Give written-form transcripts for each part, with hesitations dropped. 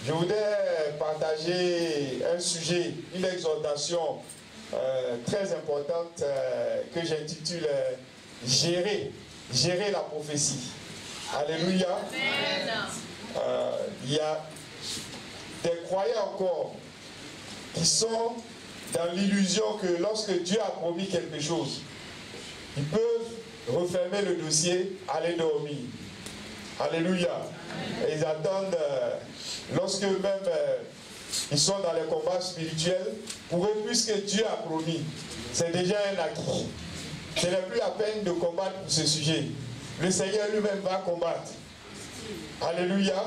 Je voudrais partager un sujet, une exhortation très importante que j'intitule Gérer la prophétie. Alléluia. Il y a des croyants encore qui sont dans l'illusion que lorsque Dieu a promis quelque chose, ils peuvent refermer le dossier, aller dormir. Alléluia. Et ils attendent, lorsque même ils sont dans les combats spirituels, pour eux, puisque Dieu a promis, c'est déjà un acquis. Ce n'est plus la peine de combattre pour ce sujet. Le Seigneur lui-même va combattre. Alléluia.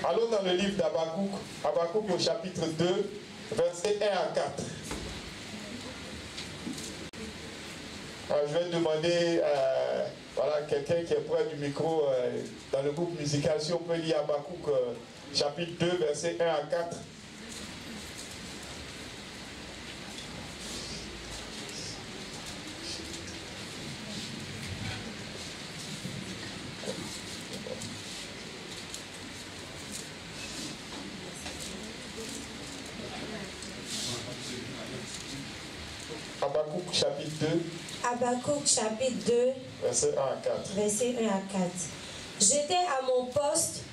Allons dans le livre d'Habakkuk, Habakkuk au chapitre 2, versets 1 à 4. Alors, je vais demander voilà, quelqu'un qui est près du micro dans le groupe musical, si on peut lire Habakkuk chapitre 2, versets 1 à 4. Habakkuk chapitre 2. Habakkuk chapitre 2, Verset 1 à 4. verset 1 à 4. J'étais à mon poste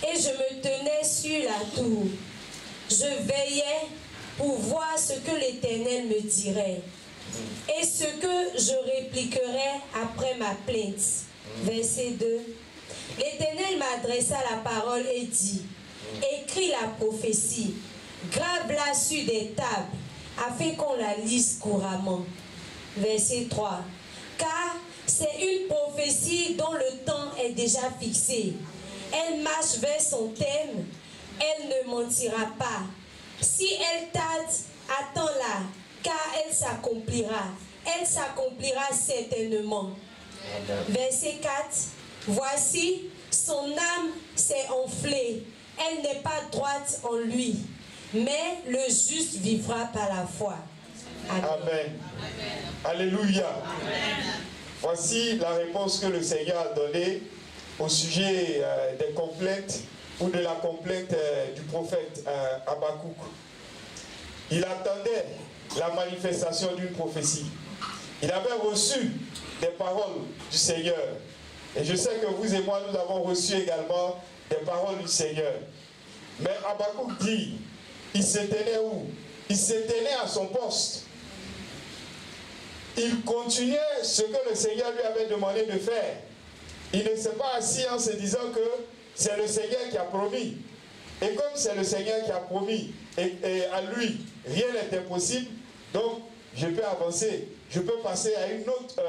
et je me tenais sur la tour. Je veillais pour voir ce que l'Éternel me dirait et ce que je répliquerais après ma plainte. Verset 2. L'Éternel m'adressa la parole et dit, écris la prophétie, grave-la sur des tables, afin qu'on la lise couramment. Verset 3. Car c'est une prophétie dont le temps est déjà fixé. Elle marche vers son thème, elle ne mentira pas. Si elle tarde, attends-la, car elle s'accomplira. Elle s'accomplira certainement. Verset 4. Voici, son âme s'est enflée. Elle n'est pas droite en lui. Mais le juste vivra par la foi. Amen. Amen. Alléluia. Amen. Voici la réponse que le Seigneur a donnée au sujet des complaintes ou de la complainte du prophète Habakkuk. Il attendait la manifestation d'une prophétie. Il avait reçu des paroles du Seigneur. Et je sais que vous et moi, nous avons reçu également des paroles du Seigneur. Mais Habakkuk dit, il se tenait où? Il se tenait à son poste. Il continuait ce que le Seigneur lui avait demandé de faire. Il ne s'est pas assis en se disant que c'est le Seigneur qui a promis. Et comme c'est le Seigneur qui a promis, et à lui, rien n'est impossible, donc je peux avancer. Je peux passer à une autre,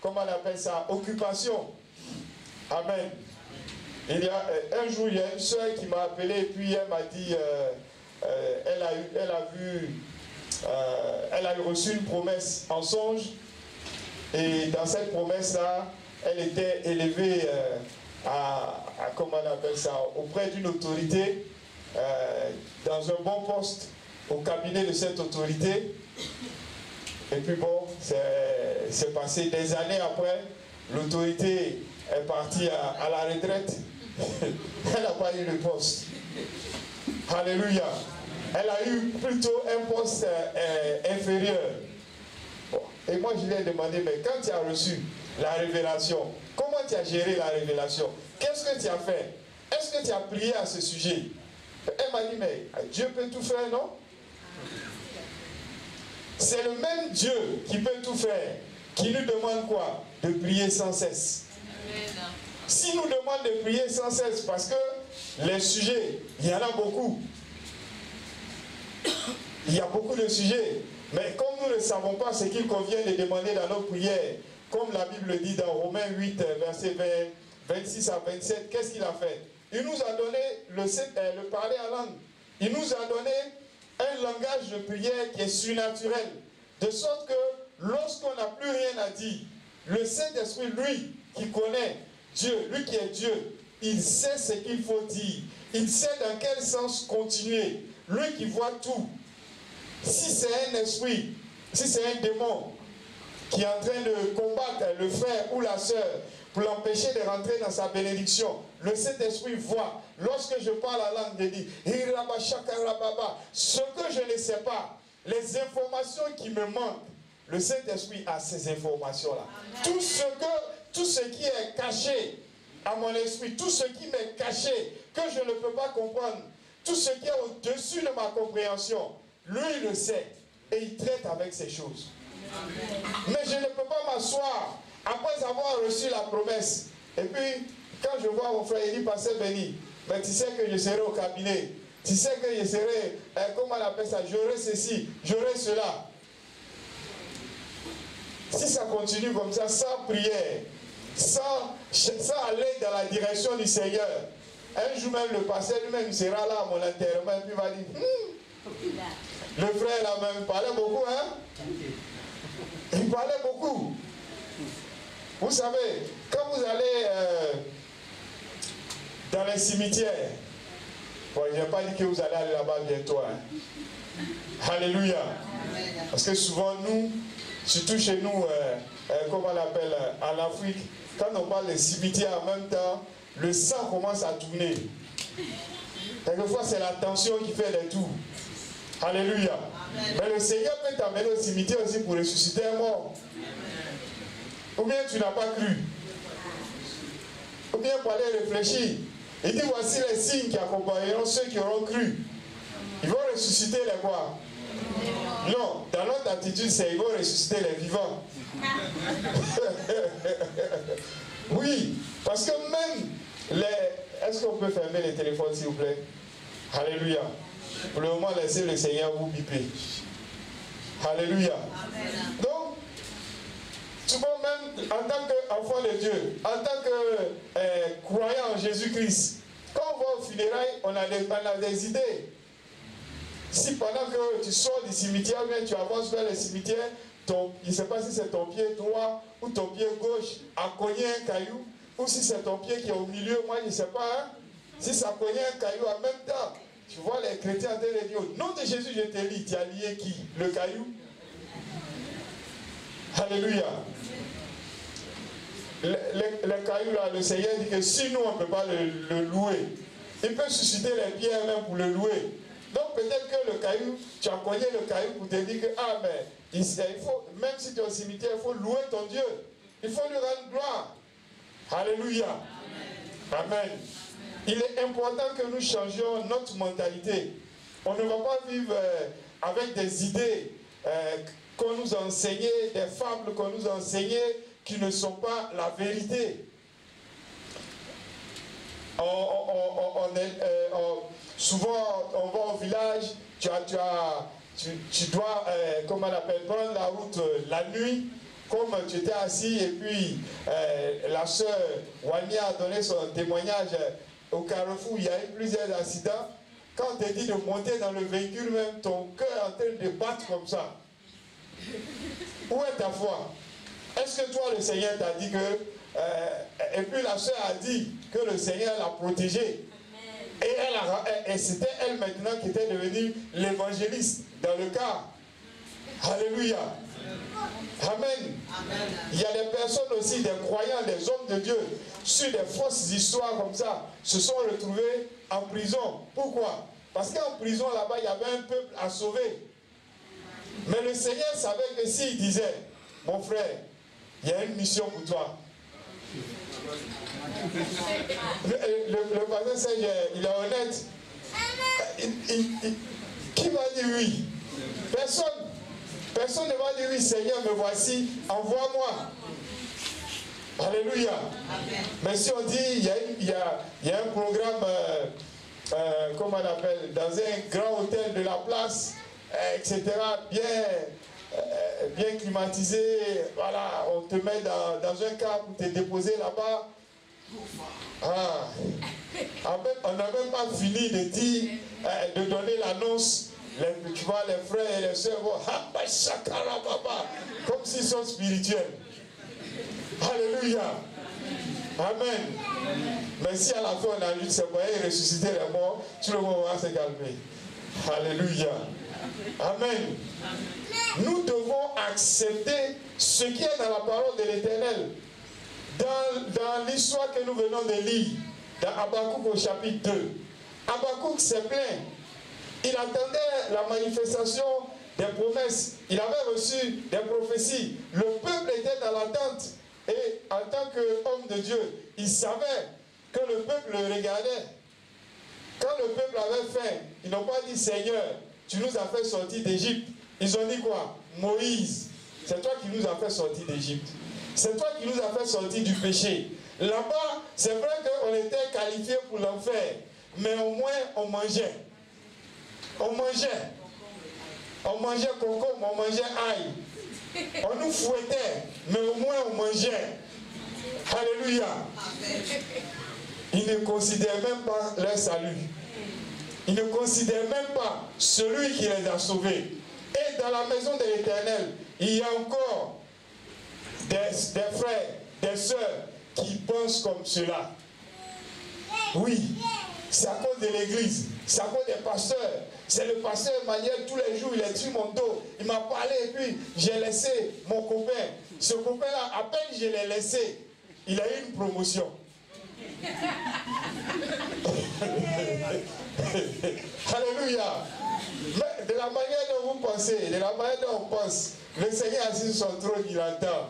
comment on appelle ça, occupation. Amen. Il y a un jour, il y a une soeur qui m'a appelé et puis elle m'a dit, elle a reçu une promesse en songe et dans cette promesse-là, elle était élevée comment on appelle ça, auprès d'une autorité, dans un bon poste au cabinet de cette autorité. Et puis bon, c'est passé des années après, l'autorité est partie à la retraite. Elle n'a pas eu le poste. Alléluia. Elle a eu plutôt un poste inférieur. Bon. Et moi je lui ai demandé, mais quand tu as reçu la révélation, comment tu as géré la révélation? Qu'est-ce que tu as fait? Est-ce que tu as prié à ce sujet? Elle m'a dit, mais Dieu peut tout faire, non? C'est le même Dieu qui peut tout faire, qui nous demande quoi? De prier sans cesse. S'il nous demande de prier sans cesse, parce que les sujets, il y en a beaucoup. Il y a beaucoup de sujets. Mais comme nous ne savons pas ce qu'il convient de demander dans nos prières, comme la Bible dit dans Romains 8, versets 26 à 27, qu'est-ce qu'il a fait? Il nous a donné le parler en langue. Il nous a donné un langage de prière qui est surnaturel. De sorte que lorsqu'on n'a plus rien à dire, le Saint-Esprit, lui, qui connaît Dieu, lui qui est Dieu, il sait ce qu'il faut dire. Il sait dans quel sens continuer. Lui qui voit tout. Si c'est un esprit, si c'est un démon qui est en train de combattre le frère ou la sœur pour l'empêcher de rentrer dans sa bénédiction, le Saint-Esprit voit. lorsque je parle la langue de Dieu, ce que je ne sais pas, les informations qui me manquent, le Saint-Esprit a ces informations-là. Tout ce qui est caché à mon esprit, tout ce qui m'est caché, que je ne peux pas comprendre, tout ce qui est au-dessus de ma compréhension, lui il le sait et il traite avec ces choses. Mais je ne peux pas m'asseoir après avoir reçu la promesse. Et puis, quand je vois mon frère, il dit, Pasteur Béni, mais tu sais que je serai au cabinet. Tu sais que je serai, comment on appelle ça, j'aurai ceci, j'aurai cela. Si ça continue comme ça, sans prière, sans aller dans la direction du Seigneur, un jour même le pasteur lui-même sera là à mon enterrement et puis il va dire, le frère là même parlait beaucoup, hein? Il parlait beaucoup. Vous savez, quand vous allez dans les cimetières, bon, je n'ai pas dit que vous allez aller là-bas bientôt, hein? Alléluia. Parce que souvent nous, surtout chez nous, comme on l'appelle en Afrique, quand on parle des cimetières en même temps, le sang commence à tourner. Quelquefois, c'est la tension qui fait les tours. Alléluia. Amen. Mais le Seigneur peut t'amener au cimetière aussi pour ressusciter un mort. Ou bien tu n'as pas cru. Ou bien pour aller réfléchir. Il dit, voici les signes qui accompagneront ceux qui auront cru. Ils vont ressusciter les quoi? Non, dans notre attitude, c'est ils vont ressusciter les vivants. Oui, parce que même les... Est-ce qu'on peut fermer les téléphones, s'il vous plaît? Alléluia. Pour le moment, laissez le Seigneur vous biper. Alléluia. Donc, souvent même, en tant qu'enfant de Dieu, en tant que croyant en Jésus-Christ, quand on va au funérailles, on a des idées. Si pendant que tu sors du cimetière, bien tu avances vers le cimetière, je ne sais pas si c'est ton pied droit ou ton pied gauche a cogné un caillou, ou si c'est ton pied qui est au milieu, moi je ne sais pas, hein? Si ça cognait un caillou en même temps, tu vois les chrétiens en train de dire, au nom de Jésus je te lis, tu as lié qui? Le caillou? Alléluia. Le caillou là, le Seigneur dit que si nous on ne peut pas le louer, il peut susciter les pierres même pour le louer. Donc peut-être que le caillou, tu as cogné le caillou pour te dire que, ah mais, il faut, même si tu es au cimetière, il faut louer ton Dieu. Il faut lui rendre gloire. Alléluia. Amen. Amen. Il est important que nous changions notre mentalité. On ne va pas vivre avec des idées qu'on nous a enseignées, des fables qu'on nous a enseignées qui ne sont pas la vérité. Souvent, on va au village, tu dois, comment on appelle, prendre la route la nuit, comme tu étais assis, et puis la sœur Wani a donné son témoignage au carrefour, il y a eu plusieurs accidents. Quand on te dit de monter dans le véhicule, même ton cœur est en train de battre comme ça. Où est ta foi? Est-ce que toi, le Seigneur t'a dit que... et puis la sœur a dit que le Seigneur l'a protégée. Et c'était elle maintenant qui était devenue l'évangéliste dans le cas. Alléluia. Amen. Amen. Il y a des personnes aussi, des croyants, des hommes de Dieu, sur des fausses histoires comme ça, se sont retrouvés en prison. Pourquoi? Parce qu'en prison là-bas, il y avait un peuple à sauver. Mais le Seigneur savait que s'il disait, mon frère, il y a une mission pour toi. Le pasteur Serge, il est honnête. Qui va dire oui? Personne. Personne ne va dire oui, Seigneur, me voici, envoie-moi. Alléluia. Amen. Mais si on dit, il y a un programme, comment on appelle, dans un grand hôtel de la place, etc., bien climatisé, voilà, on te met dans un car pour te déposer là-bas. Ah. On n'a même pas fini de dire, de donner l'annonce. Tu vois, les frères et les sœurs vont comme s'ils sont spirituels. Alléluia. Amen. Mais si à la fin on a lu ce moyen de ressusciter les morts, tout le monde va se calmer. Alléluia. Amen. Nous devons accepter ce qui est dans la parole de l'Éternel. Dans l'histoire que nous venons de lire, dans Habakkuk au chapitre 2. Habakkuk s'est plaint. Il attendait la manifestation des promesses. Il avait reçu des prophéties. Le peuple était dans l'attente. Et en tant qu'homme de Dieu, il savait que le peuple le regardait. Quand le peuple avait faim, ils n'ont pas dit Seigneur, tu nous as fait sortir d'Égypte. Ils ont dit quoi? Moïse, c'est toi qui nous as fait sortir d'Égypte. C'est toi qui nous as fait sortir du péché. Là-bas, c'est vrai qu'on était qualifié pour l'enfer, mais au moins on mangeait. On mangeait. On mangeait concombre, on mangeait ail. On nous fouettait, mais au moins on mangeait. Alléluia. Ils ne considèrent même pas leur salut. Ils ne considèrent même pas celui qui les a sauvés. Et dans la maison de l'Éternel, il y a encore des frères, des sœurs qui pensent comme cela. Oui, c'est à cause de l'église, c'est à cause des pasteurs. C'est le pasteur Emmanuel, tous les jours, il est sur mon dos. Il m'a parlé et puis j'ai laissé mon copain. Ce copain-là, à peine je l'ai laissé, il a eu une promotion. Alléluia. Mais de la manière dont vous pensez, de la manière dont on pense, le Seigneur assis sur son trône, il entend.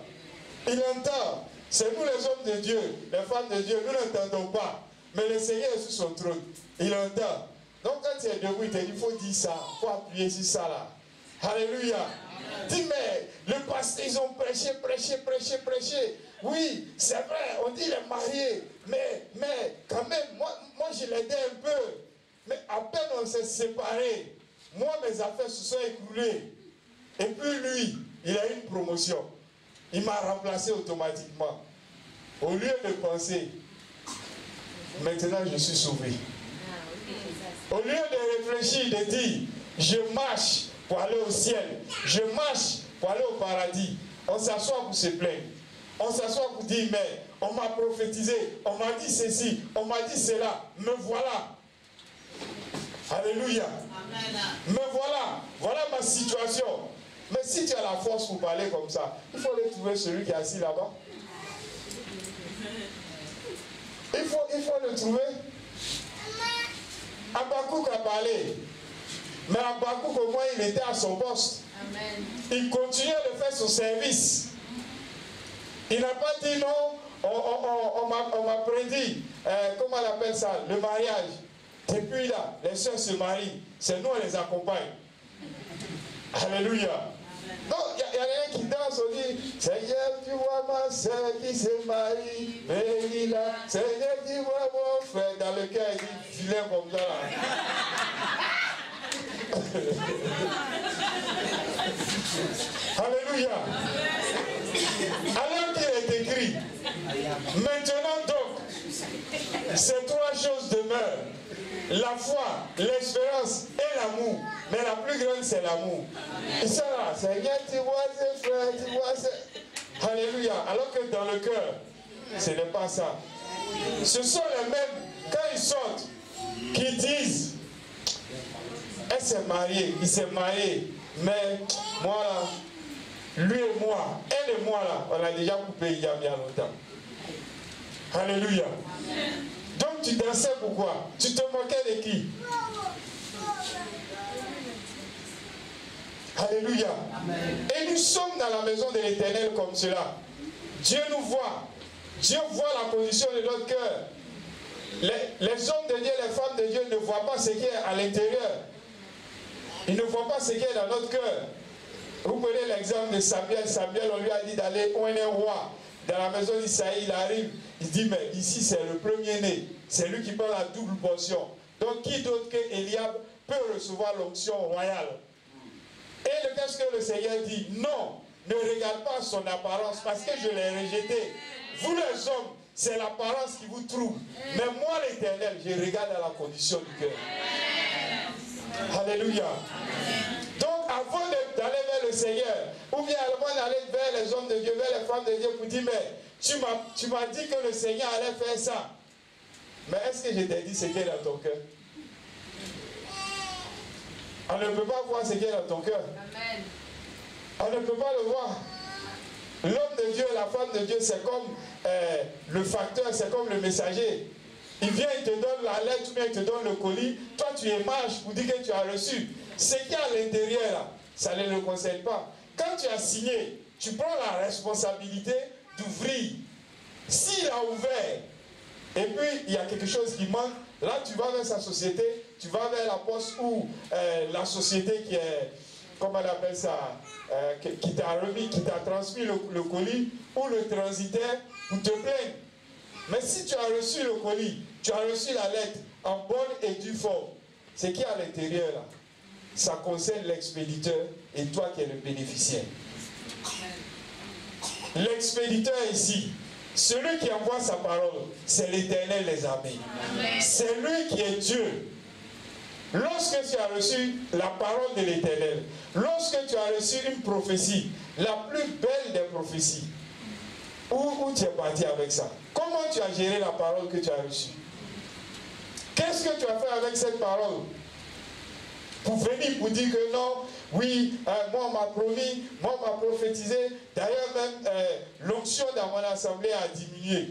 Il entend. C'est nous les hommes de Dieu, les femmes de Dieu, nous n'entendons pas. Mais le Seigneur est sur son trône. Il entend. Donc quand tu es debout, il te dit, il faut dire ça, il faut appuyer sur ça là. Alléluia. Dis, mais le pasteur, ils ont prêché. Oui, c'est vrai, on dit les mariés, mais quand même, moi je l'aidais un peu. Mais à peine on s'est séparés, moi mes affaires se sont écroulées. Et puis lui, il a eu une promotion. Il m'a remplacé automatiquement. Au lieu de penser, maintenant je suis sauvé. Au lieu de réfléchir, de dire, je marche pour aller au ciel, je marche pour aller au paradis, on s'assoit pour se plaindre. On s'assoit pour dire, mais on m'a prophétisé, on m'a dit ceci, on m'a dit cela, me voilà. Alléluia. Amen. Me voilà, voilà ma situation. Mais si tu as la force pour parler comme ça, il faut aller trouver celui qui est assis là-bas. Il faut le trouver. Habakkuk a parlé. Mais Habakkuk, au moins, il était à son poste. Amen. Il continuait de faire son service. Il n'a pas dit non, on m'a prédit, comment on appelle ça, le mariage. Depuis là, les soeurs se marient. C'est nous, on les accompagne. Alléluia. Non, il y a rien qui danse, on dit, Seigneur, tu vois ma soeur qui se marie, mais il a, Seigneur, tu vois mon frère, dans le cœur, il dit, filet comme ça. Alléluia. Alors qu'il est écrit, maintenant donc, ces trois choses demeurent. La foi, l'espérance et l'amour. Mais la plus grande, c'est l'amour. Et ça là, Seigneur, tu vois ces frères, tu vois ces... Alléluia. Alors que dans le cœur, ce n'est pas ça. Ce sont les mêmes, quand ils sortent, qui disent, elle s'est mariée, il s'est marié, mais moi là, lui et moi, elle et moi là, on a déjà coupé il y a bien longtemps. Alléluia. Donc tu dansais pourquoi? Tu te moquais de qui? Alléluia. Amen. Et nous sommes dans la maison de l'Éternel comme cela. Dieu nous voit. Dieu voit la position de notre cœur. Les hommes de Dieu, les femmes de Dieu ne voient pas ce qui est à l'intérieur. Ils ne voient pas ce qui est dans notre cœur. Vous prenez l'exemple de Samuel. Samuel, on lui a dit d'aller où est roi. Dans la maison d'Isaïe, il arrive. Il dit, mais ici c'est le premier-né. C'est lui qui prend la double portion. Donc qui d'autre que Eliab peut recevoir l'onction royale? Et qu'est-ce que le Seigneur dit? Non, ne regarde pas son apparence parce que je l'ai rejeté. Vous les hommes, c'est l'apparence qui vous trouble. Mais moi l'Éternel, je regarde à la condition du cœur. Alléluia. Donc avant d'aller vers le Seigneur, ou bien avant d'aller vers les hommes de Dieu, vers les femmes de Dieu, pour dire, mais tu m'as dit que le Seigneur allait faire ça. Mais est-ce que je t'ai dit ce qui est dans ton cœur? On ne peut pas voir ce qui est dans ton cœur. Amen. On ne peut pas le voir. L'homme de Dieu, la femme de Dieu, c'est comme le facteur, c'est comme le messager. il vient, il te donne la lettre, ou bien il te donne le colis, toi tu émarges pour dire que tu as reçu. Ce qui est à l'intérieur là, ça ne le concerne pas. Quand tu as signé, tu prends la responsabilité d'ouvrir. S'il a ouvert, et puis il y a quelque chose qui manque, là tu vas vers sa société, tu vas vers la poste ou la société qui est, comment on appelle ça, qui t'a remis, qui t'a transmis le colis, ou le transitaire pour te plaindre. Mais si tu as reçu le colis, tu as reçu la lettre en bonne et due forme, ce qui est à l'intérieur là, ça concerne l'expéditeur et toi qui es le bénéficiaire. L'expéditeur ici, celui qui envoie sa parole, c'est l'Éternel les armées. C'est lui qui est Dieu. Lorsque tu as reçu la parole de l'Éternel, lorsque tu as reçu une prophétie, la plus belle des prophéties, où tu es parti avec ça? Comment tu as géré la parole que tu as reçue? Qu'est-ce que tu as fait avec cette parole? Pour venir pour dire que non, oui, moi on m'a promis, moi on m'a prophétisé. D'ailleurs même l'onction dans mon assemblée a diminué.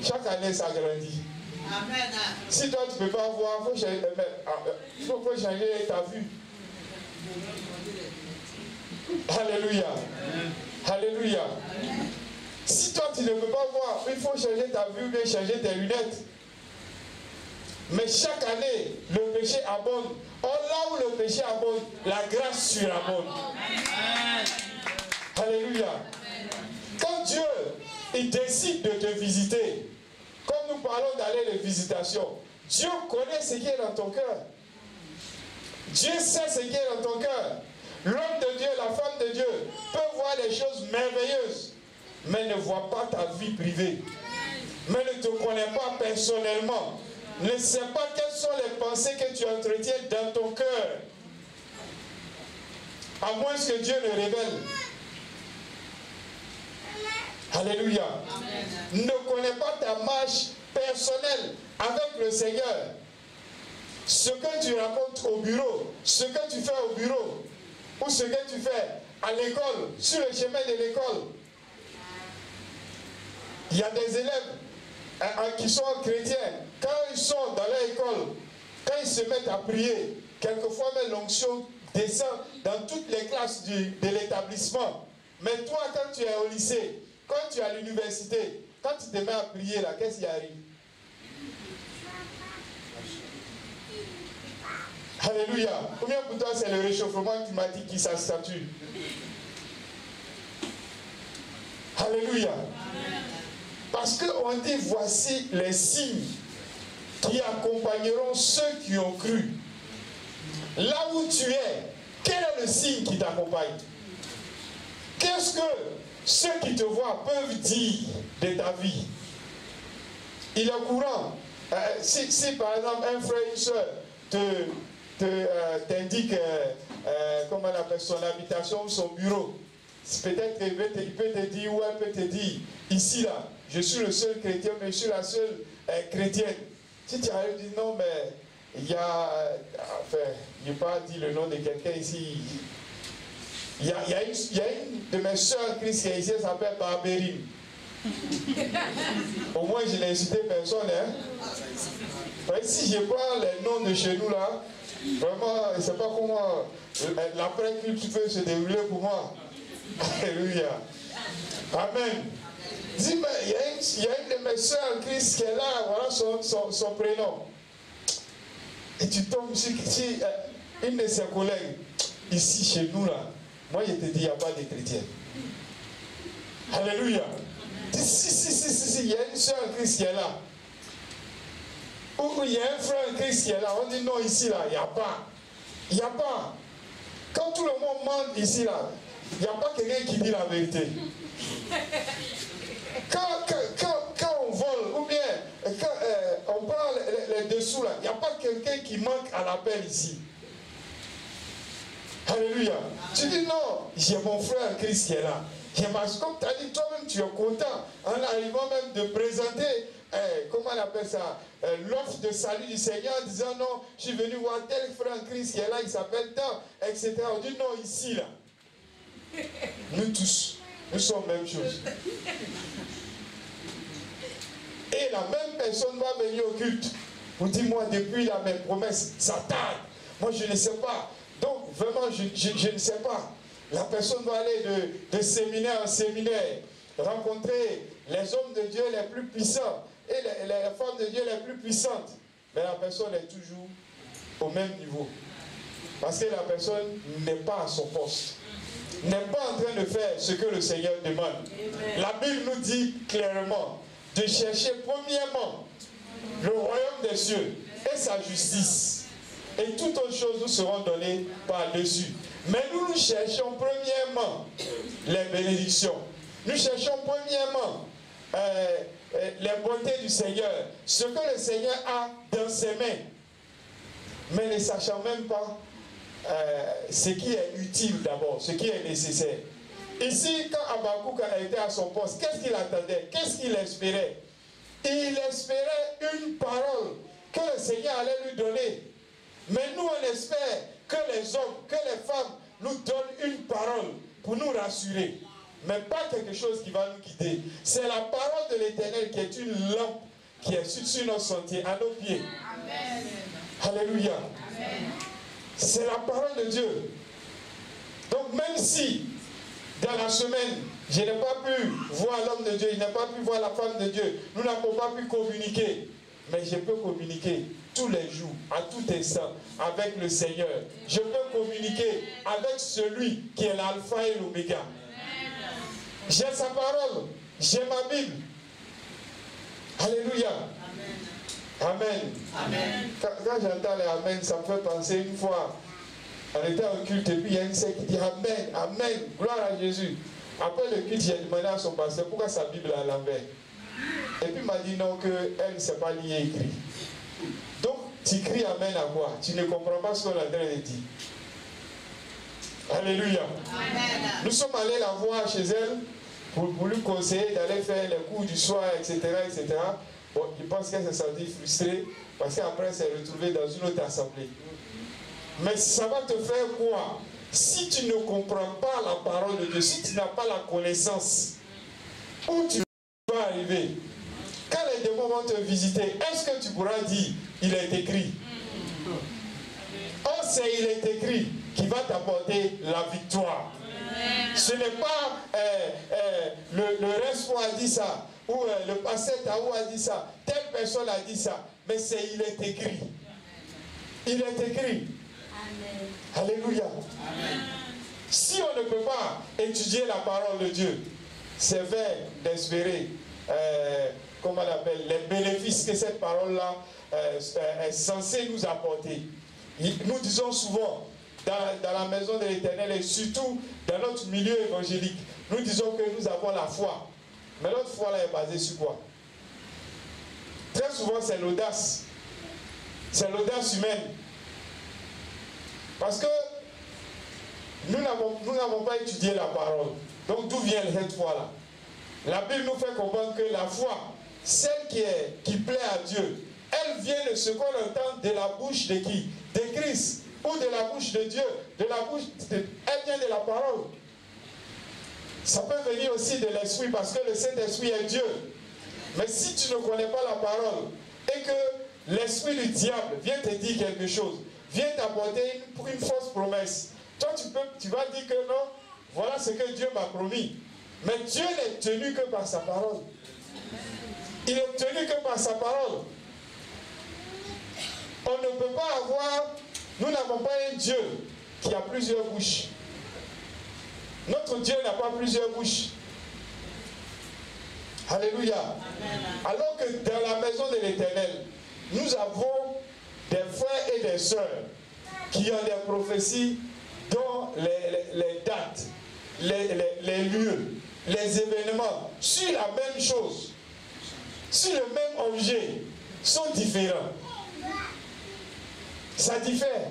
Chaque année ça grandit. Amen. Si toi tu ne peux pas voir, il faut changer ta vue. Alléluia. Alléluia. Si toi tu ne peux pas voir, il faut changer ta vue, mais changer tes lunettes. Mais chaque année, le péché abonde. Or là où le péché abonde, la grâce surabonde. Alléluia. Quand Dieu il décide de te visiter, comme nous parlons d'aller de visitation, Dieu connaît ce qui est dans ton cœur. Dieu sait ce qui est dans ton cœur. L'homme de Dieu, la femme de Dieu peut voir des choses merveilleuses, mais ne voit pas ta vie privée. Mais ne te connaît pas personnellement. Ne sait pas quelles sont les pensées que tu entretiens dans ton cœur. À moins que Dieu le révèle. Alléluia. Amen. Ne connais pas ta marche personnelle avec le Seigneur. Ce que tu racontes au bureau, ce que tu fais au bureau, ou ce que tu fais à l'école, sur le chemin de l'école. Il y a des élèves qui sont chrétiens. Quand ils sont dans leur école, quand ils se mettent à prier, quelquefois même l'onction descend dans toutes les classes de l'établissement. Mais toi, quand tu es au lycée, quand tu es à l'université, quand tu te mets à prier là, qu'est-ce qui arrive? Alléluia. Combien pour toi c'est le réchauffement climatique qui s'accentue? Alléluia. Parce qu'on dit voici les signes qui accompagneront ceux qui ont cru. Là où tu es, quel est le signe qui t'accompagne? Qu'est-ce que ceux qui te voient peuvent dire de ta vie? Il est courant. Si par exemple un frère ou une soeur t'indique comment on appelle son habitation ou son bureau, peut-être il peut te dire ou elle peut te dire ici là, je suis le seul chrétien, mais je suis la seule chrétienne. Si tu arrives, dis non, mais il y a, enfin, je n'ai pas dit le nom de quelqu'un ici. Il y a une de mes soeurs Christ qui est ici, elle s'appelle Barbérine. Au moins, je n'ai incité personne. Hein? Si je prends les noms de chez nous là, vraiment, je ne sais pas comment l'après-culte peut se dérouler pour moi. Alléluia. Amen. Dis, mais il y a une de mes soeurs Christ qui est là, voilà son prénom. Et tu tombes sur une de ses collègues, ici chez nous là. Moi, je te dis, il n'y a pas de chrétien. Alléluia. Si, il y a une soeur en Christ qui est là. Ou il y a un frère en Christ qui est là. On dit non, ici, là, il n'y a pas. Il n'y a pas. Quand tout le monde ment ici, là, il n'y a pas quelqu'un qui dit la vérité. Quand on vole, ou bien quand on prend les dessous, là, il n'y a pas quelqu'un qui manque à l'appel ici. Alléluia. Tu dis non, j'ai mon frère Christ qui est là. Parce que comme tu as dit, toi-même tu es content en arrivant même de présenter, comment on appelle ça, l'offre de salut du Seigneur en disant non, je suis venu voir tel frère Christ qui est là, il s'appelle tant, etc. On dit non, ici là. Nous tous, nous sommes même chose. Et la même personne va venir au culte. Vous dites, moi, depuis là, mes promesses, ça tarde. Moi, je ne sais pas. Donc, vraiment, je ne sais pas. La personne va aller de séminaire en séminaire, rencontrer les hommes de Dieu les plus puissants et les femmes de Dieu les plus puissantes. Mais la personne est toujours au même niveau. Parce que la personne n'est pas à son poste. N'est pas en train de faire ce que le Seigneur demande. Amen. La Bible nous dit clairement de chercher premièrement le royaume des cieux et sa justice. Et toutes autres choses nous seront données par-dessus. Mais nous cherchons premièrement les bénédictions. Nous cherchons premièrement les bontés du Seigneur. Ce que le Seigneur a dans ses mains. Mais ne sachant même pas ce qui est utile d'abord, ce qui est nécessaire. Ici, quand Habakkuk a été à son poste, qu'est-ce qu'il attendait? Qu'est-ce qu'il espérait? Il espérait une parole que le Seigneur allait lui donner. Mais nous, on espère que les hommes, que les femmes nous donnent une parole pour nous rassurer. Mais pas quelque chose qui va nous guider. C'est la parole de l'Éternel qui est une lampe qui est sur notre sentier, à nos pieds. Amen. Alléluia. Amen. C'est la parole de Dieu. Donc même si dans la semaine, je n'ai pas pu voir l'homme de Dieu, je n'ai pas pu voir la femme de Dieu, nous n'avons pas pu communiquer, mais je peux communiquer tous les jours, à tout instant, avec le Seigneur. Je peux communiquer avec celui qui est l'alpha et l'oméga. J'ai sa parole, j'ai ma Bible. Alléluia. Amen. Amen. Quand j'entends les Amen, ça me fait penser une fois, on était en culte et puis il y a une sœur qui dit Amen, Amen, gloire à Jésus. Après le culte, j'ai demandé à son pasteur pourquoi sa Bible est à l'envers. Et puis il m'a dit non, qu'elle ne sait pas lire et écrire. Donc, tu cries Amen à quoi? Tu ne comprends pas ce qu'on a dit. Alléluia. Amen. Nous sommes allés la voir chez elle pour lui conseiller d'aller faire les cours du soir, etc. etc. Bon, je pense qu'elle s'est sentie frustrée parce qu'après elle s'est retrouvée dans une autre assemblée. Mais ça va te faire quoi? Si tu ne comprends pas la parole de Dieu, si tu n'as pas la connaissance, où tu vas arriver? Quand les démons vont te visiter, est-ce que tu pourras dire il est écrit? Oh, c'est il est écrit qui va t'apporter la victoire. Ce n'est pas le reste a dit ça, ou le pasteur Taou a dit ça, telle personne a dit ça, mais c'est il est écrit. Il est écrit. Amen. Alléluia. Amen. Si on ne peut pas étudier la parole de Dieu, c'est vain d'espérer, comment on appelle, les bénéfices que cette parole-là est censée nous apporter. Nous disons souvent, dans la maison de l'Éternel et surtout dans notre milieu évangélique, nous disons que nous avons la foi. Mais notre foi là est basée sur quoi? Très souvent c'est l'audace. C'est l'audace humaine. Parce que nous n'avons pas étudié la parole. Donc d'où vient cette foi-là? La Bible nous fait comprendre que la foi, celle qui plaît à Dieu, elle vient de ce qu'on entend de la bouche de qui? De Christ. Ou de la bouche de Dieu. Elle vient de la parole. Ça peut venir aussi de l'esprit parce que le Saint-Esprit est Dieu. Mais si tu ne connais pas la parole et que l'esprit du diable vient te dire quelque chose, vient t'apporter une fausse promesse, toi tu vas dire que non, voilà ce que Dieu m'a promis. Mais Dieu n'est tenu que par sa parole. Il est tenu que par sa parole. On ne peut pas avoir, nous n'avons pas un Dieu qui a plusieurs bouches. Notre Dieu n'a pas plusieurs bouches. Alléluia. Amen. Alors que dans la maison de l'Éternel, nous avons des frères et des sœurs qui ont des prophéties dont les dates, les lieux, les événements sur la même chose, sur le même objet, sont différents. Ça diffère.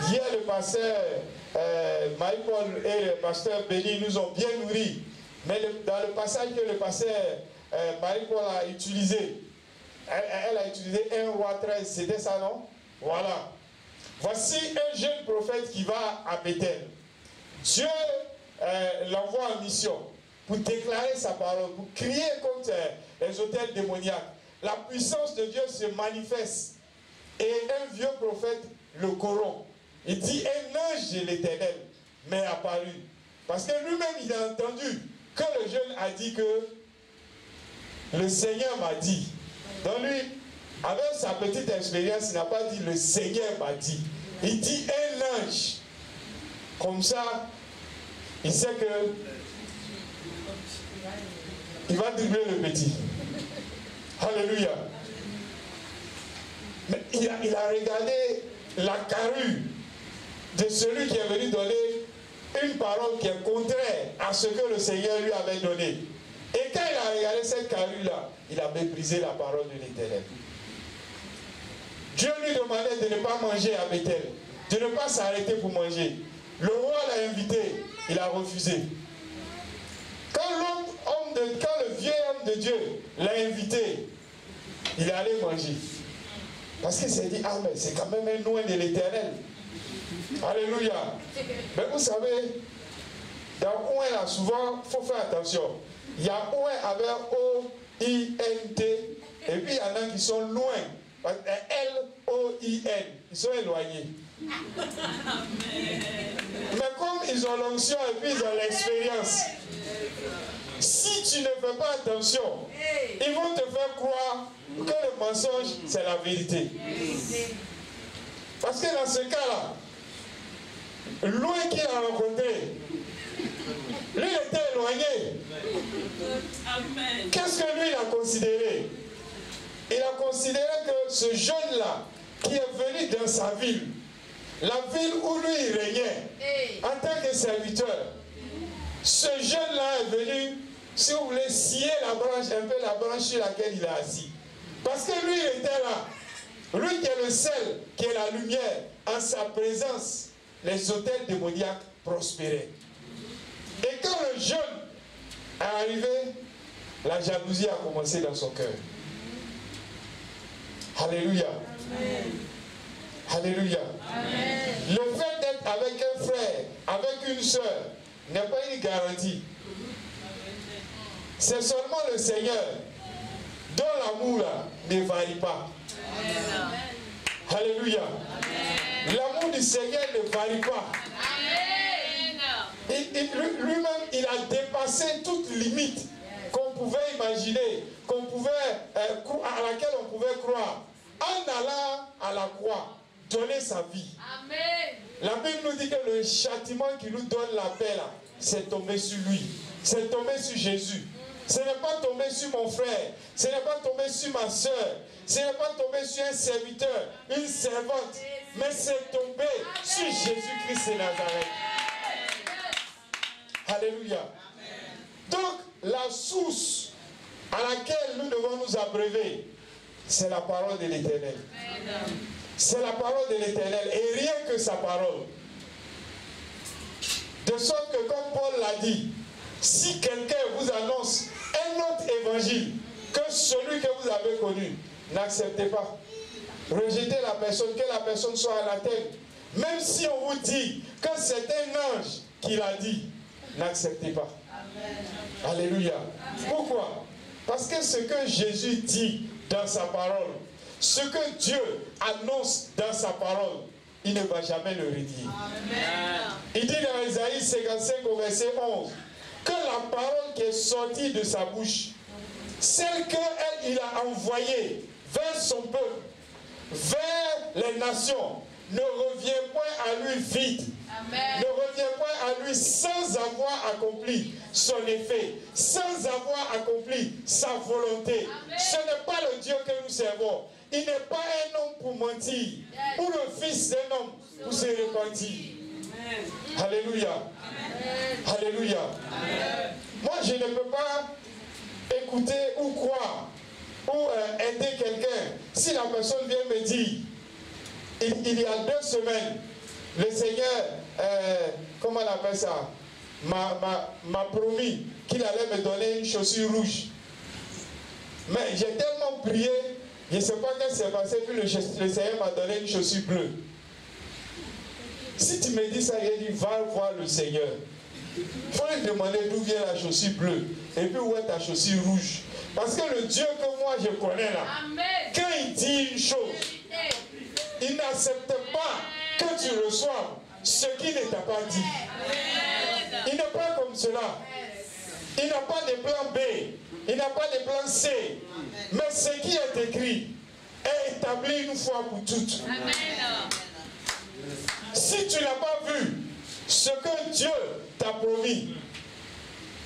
Hier, le pasteur Marie-Paul et le pasteur Béni nous ont bien nourris. Mais dans le passage que le pasteur Marie-Paul a utilisé, elle a utilisé 1 roi 13, c'était ça, non? Voilà. Voici un jeune prophète qui va à Bethel. Dieu l'envoie en mission. pour déclarer sa parole, pour crier contre les autels démoniaques. La puissance de Dieu se manifeste. Et un vieux prophète le corrompt. Il dit, un ange de l'Éternel m'est apparu. Parce que lui-même, il a entendu que le jeune a dit que le Seigneur m'a dit. Donc lui, avec sa petite expérience, il n'a pas dit le Seigneur m'a dit. Il dit un ange. Comme ça, il sait que il va dribbler le petit. Alléluia. Mais il a regardé la carrure de celui qui est venu donner une parole qui est contraire à ce que le Seigneur lui avait donné. Et quand il a regardé cette carrure-là, il a méprisé la parole de l'Éternel. Dieu lui demandait de ne pas manger à Bethel, de ne pas s'arrêter pour manger. Le roi l'a invité, il a refusé. Quand le vieux homme de Dieu l'a invité, il est allé manger. Parce qu'il s'est dit, ah mais c'est quand même un loin de l'Éternel. Alléluia. Mais vous savez, dans Ouen là, souvent, il faut faire attention. Il y a Ouen avec O-I-N-T, et puis il y en a qui sont loin. L-O-I-N, ils sont éloignés. Mais comme ils ont l'onction et puis ils ont l'expérience, si tu ne fais pas attention, ils vont te faire croire que le mensonge, c'est la vérité. Parce que dans ce cas-là, loin qu'il a rencontré, lui était éloigné. Qu'est-ce que lui il a considéré? Il a considéré que ce jeune-là, qui est venu dans sa ville, la ville où lui il régnait, en tant que serviteur, ce jeune-là est venu, si vous voulez, scier la branche, un peu la branche sur laquelle il est assis. Parce que lui, il était là. Lui qui est le seul, qui est la lumière, en sa présence, les autels démoniaques prospéraient. Et quand le jeune est arrivé, la jalousie a commencé dans son cœur. Alléluia. Amen. Alléluia. Amen. Le fait d'être avec un frère, avec une soeur, n'est pas une garantie. C'est seulement le Seigneur dont l'amour ne varie pas. Amen. Alléluia. L'amour du Seigneur ne varie pas. Lui-même, il a dépassé toute limite qu'on pouvait imaginer, à laquelle on pouvait croire, en allant à la croix, donner sa vie. Amen. La Bible nous dit que le châtiment qui nous donne la paix, là, c'est tombé sur lui. C'est tombé sur Jésus. Ce n'est pas tombé sur mon frère. Ce n'est pas tombé sur ma soeur. Ce n'est pas tombé sur un serviteur, une servante. Mais c'est tombé sur Jésus-Christ de Nazareth. Alléluia. Donc, la source à laquelle nous devons nous abreuver, c'est la parole de l'Éternel. C'est la parole de l'Éternel et rien que sa parole. De sorte que, comme Paul l'a dit, si quelqu'un vous annonce un autre évangile que celui que vous avez connu, n'acceptez pas. Rejetez la personne, que la personne soit anathème. Même si on vous dit que c'est un ange qui l'a dit, n'acceptez pas. Amen. Alléluia. Amen. Pourquoi? Parce que ce que Jésus dit dans sa parole, ce que Dieu annonce dans sa parole, il ne va jamais le redire. Amen. Il dit dans Isaïe 55 au verset 11 que la parole qui est sortie de sa bouche, celle qu'il a envoyée vers son peuple, vers les nations, ne revient point à lui vide. Amen. Ne revient point à lui sans avoir accompli son effet, sans avoir accompli sa volonté. Amen. Ce n'est pas le Dieu que nous servons. Il n'est pas un homme pour mentir, ou le fils d'un homme pour se repentir. Amen. Alléluia. Amen. Alléluia. Amen. Moi, je ne peux pas écouter ou croire ou aider quelqu'un si la personne vient me dire, il y a 2 semaines, le Seigneur, comment on appelle ça, m'a promis qu'il allait me donner une chaussure rouge. Mais j'ai tellement prié, je ne sais pas ce qui s'est passé, puis le Seigneur m'a donné une chaussure bleue. Si tu me dis ça, il dit, va voir le Seigneur. Il faut lui demander d'où vient la chaussure bleue. Et puis où est ta chaussure rouge. Parce que le Dieu que moi je connais là, quand il dit une chose, il n'accepte pas que tu reçoives ce qu'il ne t'a pas dit. Il n'est pas comme cela. Il n'a pas de plan B. Il n'a pas de plan C. Mais ce qui est écrit est établi une fois pour toutes. Si tu n'as pas vu ce que Dieu t'a promis,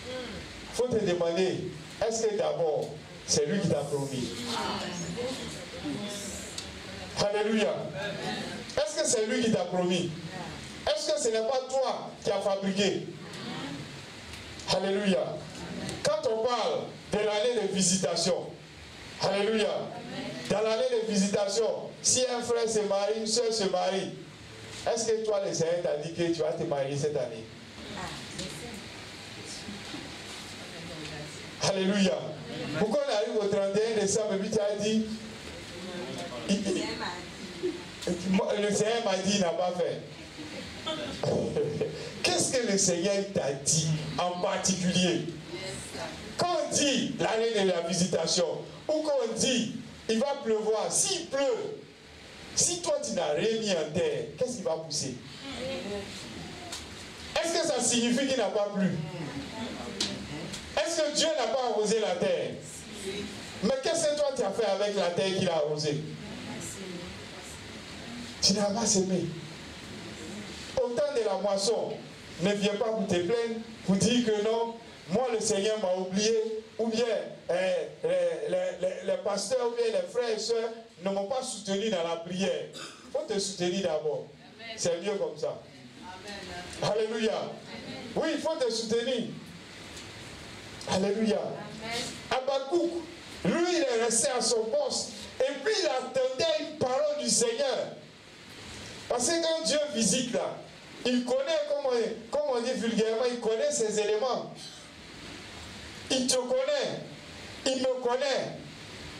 il faut te demander, est-ce que d'abord, c'est lui qui t'a promis? Alléluia. Est-ce que c'est lui qui t'a promis? Est-ce que ce n'est pas toi qui as fabriqué? Alléluia. Quand on parle de l'année de visitation, alléluia, dans l'année de visitation, si un frère se marie, une soeur se marie, est-ce que toi, le Seigneur t'a dit que tu vas te marier cette année? Alléluia. Pourquoi on arrive au 31 décembre et puis tu as dit, le Seigneur m'a dit, il n'a pas fait. Qu'est-ce que le Seigneur t'a dit en particulier? Quand on dit l'année de la visitation, ou quand on dit il va pleuvoir, s'il pleut, si toi tu n'as rien mis en terre, qu'est-ce qui va pousser? Est-ce que ça signifie qu'il n'a pas plu? Est-ce que Dieu n'a pas arrosé la terre? Mais qu'est-ce que toi tu as fait avec la terre qu'il a arrosée? Tu n'as pas semé. Au temps de la moisson, ne viens pas pour te plaindre, pour dire que non, moi le Seigneur m'a oublié, ou bien les pasteurs, ou bien les frères et sœurs ne m'ont pas soutenu dans la prière. Il faut te soutenir d'abord. C'est mieux comme ça. Amen. Alléluia. Oui, il faut te soutenir. Alléluia. Habakkuk, lui, il est resté à son poste. Et puis il attendait une parole du Seigneur. Parce que quand Dieu visite là, il connaît, comme on dit vulgairement, il connaît ses éléments. Il te connaît. Il me connaît.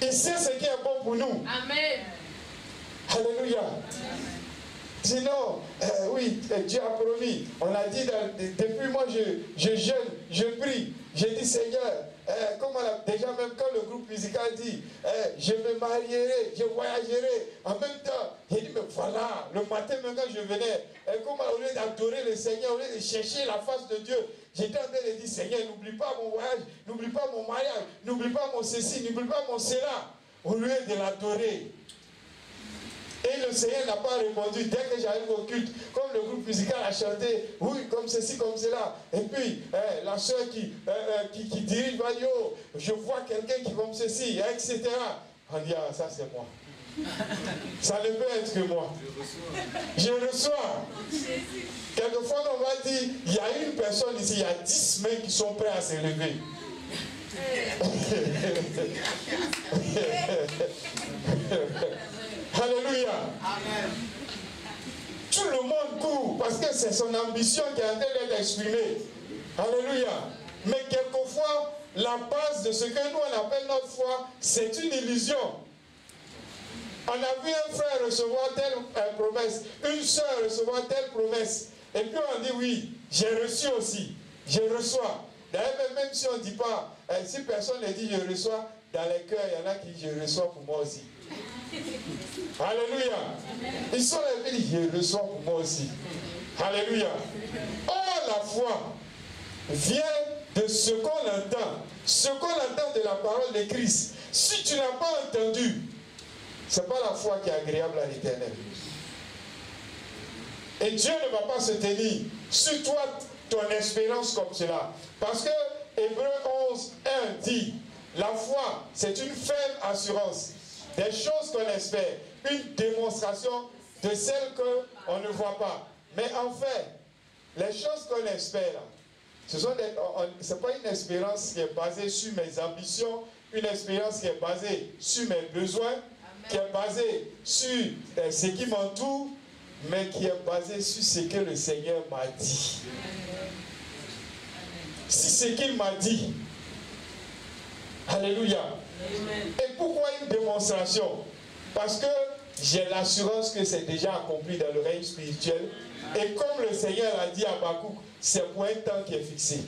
Il sait ce qui est bon pour nous. Amen. Alléluia. Sinon, oui, Dieu a promis. On a dit, depuis moi, je jeûne, je prie. J'ai dit, Seigneur, déjà même quand le groupe musical dit, je me marierai, je voyagerai. En même temps, j'ai dit, mais voilà, le matin même quand je venais, au lieu d'adorer le Seigneur, au lieu de chercher la face de Dieu, j'étais en train de dire, Seigneur, n'oublie pas mon voyage, n'oublie pas mon mariage, n'oublie pas mon ceci, n'oublie pas mon cela. Au lieu de l'adorer. Et le Seigneur n'a pas répondu dès que j'arrive au culte, comme le groupe musical a chanté, oui, comme ceci, comme cela. Et puis, la soeur qui dirige va dire, oh, je vois quelqu'un qui comme ceci, etc. On dit, ah, ça c'est moi. Ça ne peut être que moi. Je reçois. Quelquefois, on va dire, il y a une personne ici, il y a 10 mains qui sont prêts à se lever. Alléluia. Amen. Tout le monde court parce que c'est son ambition qui est en train d'être exprimée. Alléluia. Mais quelquefois, la base de ce que nous on appelle notre foi, c'est une illusion. On a vu un frère recevoir telle promesse, une soeur recevoir telle promesse. Et puis on dit oui, j'ai reçu aussi. Je reçois. D'ailleurs, même si on ne dit pas, si personne ne dit je reçois, dans les cœurs, il y en a qui disent je reçois pour moi aussi. Alléluia. Ils sont là et disent je reçois pour moi aussi. Alléluia. Or, la foi vient de ce qu'on entend. Ce qu'on entend de la parole de Christ. Si tu n'as pas entendu, ce n'est pas la foi qui est agréable à l'Éternel. Et Dieu ne va pas se tenir sur toi, ton espérance comme cela. Parce que Hébreux 11, 1 dit, la foi, c'est une ferme assurance des choses qu'on espère, une démonstration de celles qu'on ne voit pas. Mais en fait, les choses qu'on espère, ce n'est pas une espérance qui est basée sur mes ambitions, une espérance qui est basée sur mes besoins, Amen. Qui est basée sur ce qui m'entoure, mais qui est basée sur ce que le Seigneur m'a dit. Si ce qu'il m'a dit, alléluia. Amen. Et pourquoi une démonstration? Parce que j'ai l'assurance que c'est déjà accompli dans le règne spirituel. Et comme le Seigneur a dit à Habakkuk, c'est pour un temps qui est fixé.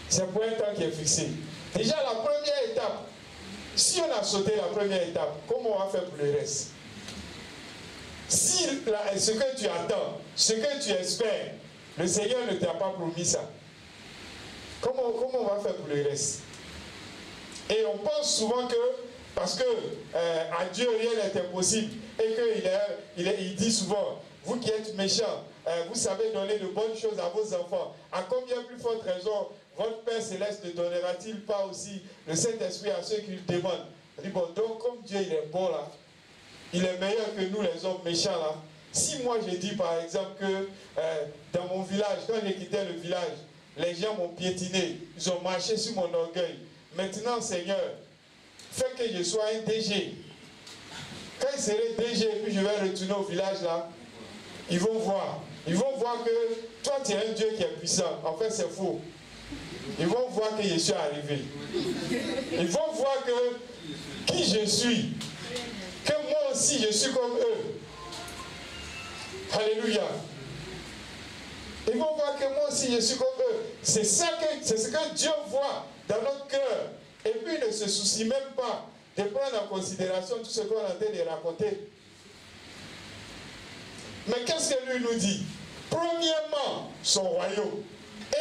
C'est pour un temps qui est fixé. Déjà la première étape, si on a sauté la première étape, comment on va faire pour le reste? Si ce que tu attends, ce que tu espères, le Seigneur ne t'a pas promis ça, comment on va faire pour le reste? Et on pense souvent que, parce que à Dieu rien n'est impossible, et qu'il dit souvent, vous qui êtes méchants, vous savez donner de bonnes choses à vos enfants, à combien plus forte raison votre Père Céleste ne donnera-t-il pas aussi le Saint-Esprit à ceux qui le demandent? On dit, bon, donc comme Dieu il est bon là, il est meilleur que nous les hommes méchants là. Si moi je dis par exemple que dans mon village, quand j'ai quitté le village, les gens m'ont piétiné, ils ont marché sur mon orgueil. Maintenant Seigneur, fais que je sois un DG. Quand il serait DG et puis je vais retourner au village là, ils vont voir. Ils vont voir que toi tu es un Dieu qui est puissant. En fait c'est faux. Ils vont voir que je suis arrivé. Ils vont voir que qui je suis. Que moi aussi je suis comme eux. Alléluia. Ils vont voir que moi aussi je suis comme eux. C'est ce que Dieu voit dans notre cœur. Et puis il ne se soucie même pas de prendre en considération tout ce qu'on est en train de raconter. Mais qu'est-ce que lui nous dit? Premièrement, son royaume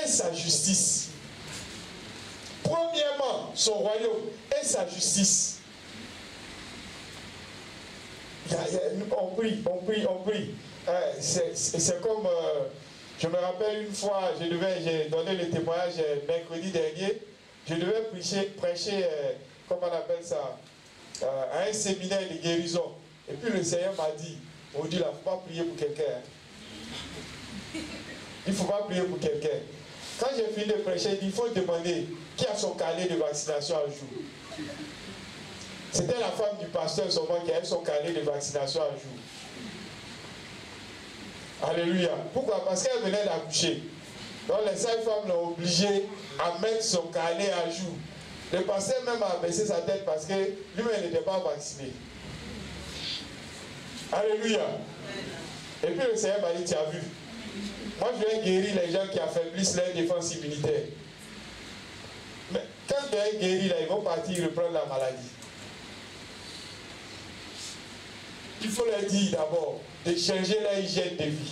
et sa justice. Premièrement, son royaume et sa justice. On prie. C'est comme, je me rappelle une fois, j'ai donné le témoignage mercredi dernier, je devais prêcher comment on appelle ça, à un séminaire de guérison. Et puis le Seigneur m'a dit, on dit là, il ne faut pas prier pour quelqu'un. Il ne faut pas prier pour quelqu'un. Quand j'ai fini de prêcher, il faut demander qui a son carnet de vaccination à jour. C'était la femme du pasteur seulement qui avait son carnet de vaccination à jour. Alléluia. Pourquoi? Parce qu'elle venait d'accoucher. Donc les sages-femmes l'ont obligé à mettre son carnet à jour. Le pasteur même a baissé sa tête parce que lui-même n'était pas vacciné. Alléluia. Et puis le Seigneur m'a dit, tu as vu, moi je vais guérir les gens qui affaiblissent leur défense immunitaire. Mais quand tu es guéri là, ils vont partir reprendre la maladie. Il faut leur dire d'abord de changer leur hygiène de vie.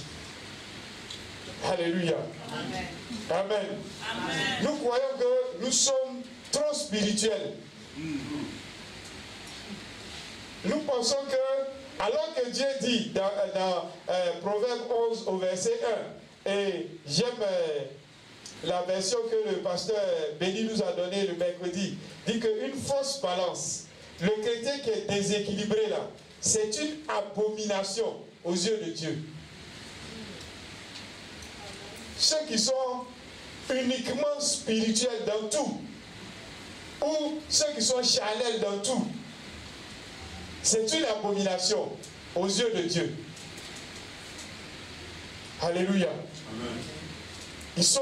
Alléluia. Amen. Amen. Amen. Nous croyons que nous sommes trop spirituels. Nous pensons que, alors que Dieu dit dans Proverbe 11 au verset 1, et j'aime la version que le pasteur Béni nous a donnée le mercredi, dit qu'une fausse balance, le chrétien qui est déséquilibré là, c'est une abomination aux yeux de Dieu. Ceux qui sont uniquement spirituels dans tout, ou ceux qui sont charnels dans tout, c'est une abomination aux yeux de Dieu. Alléluia. Amen. Ils sont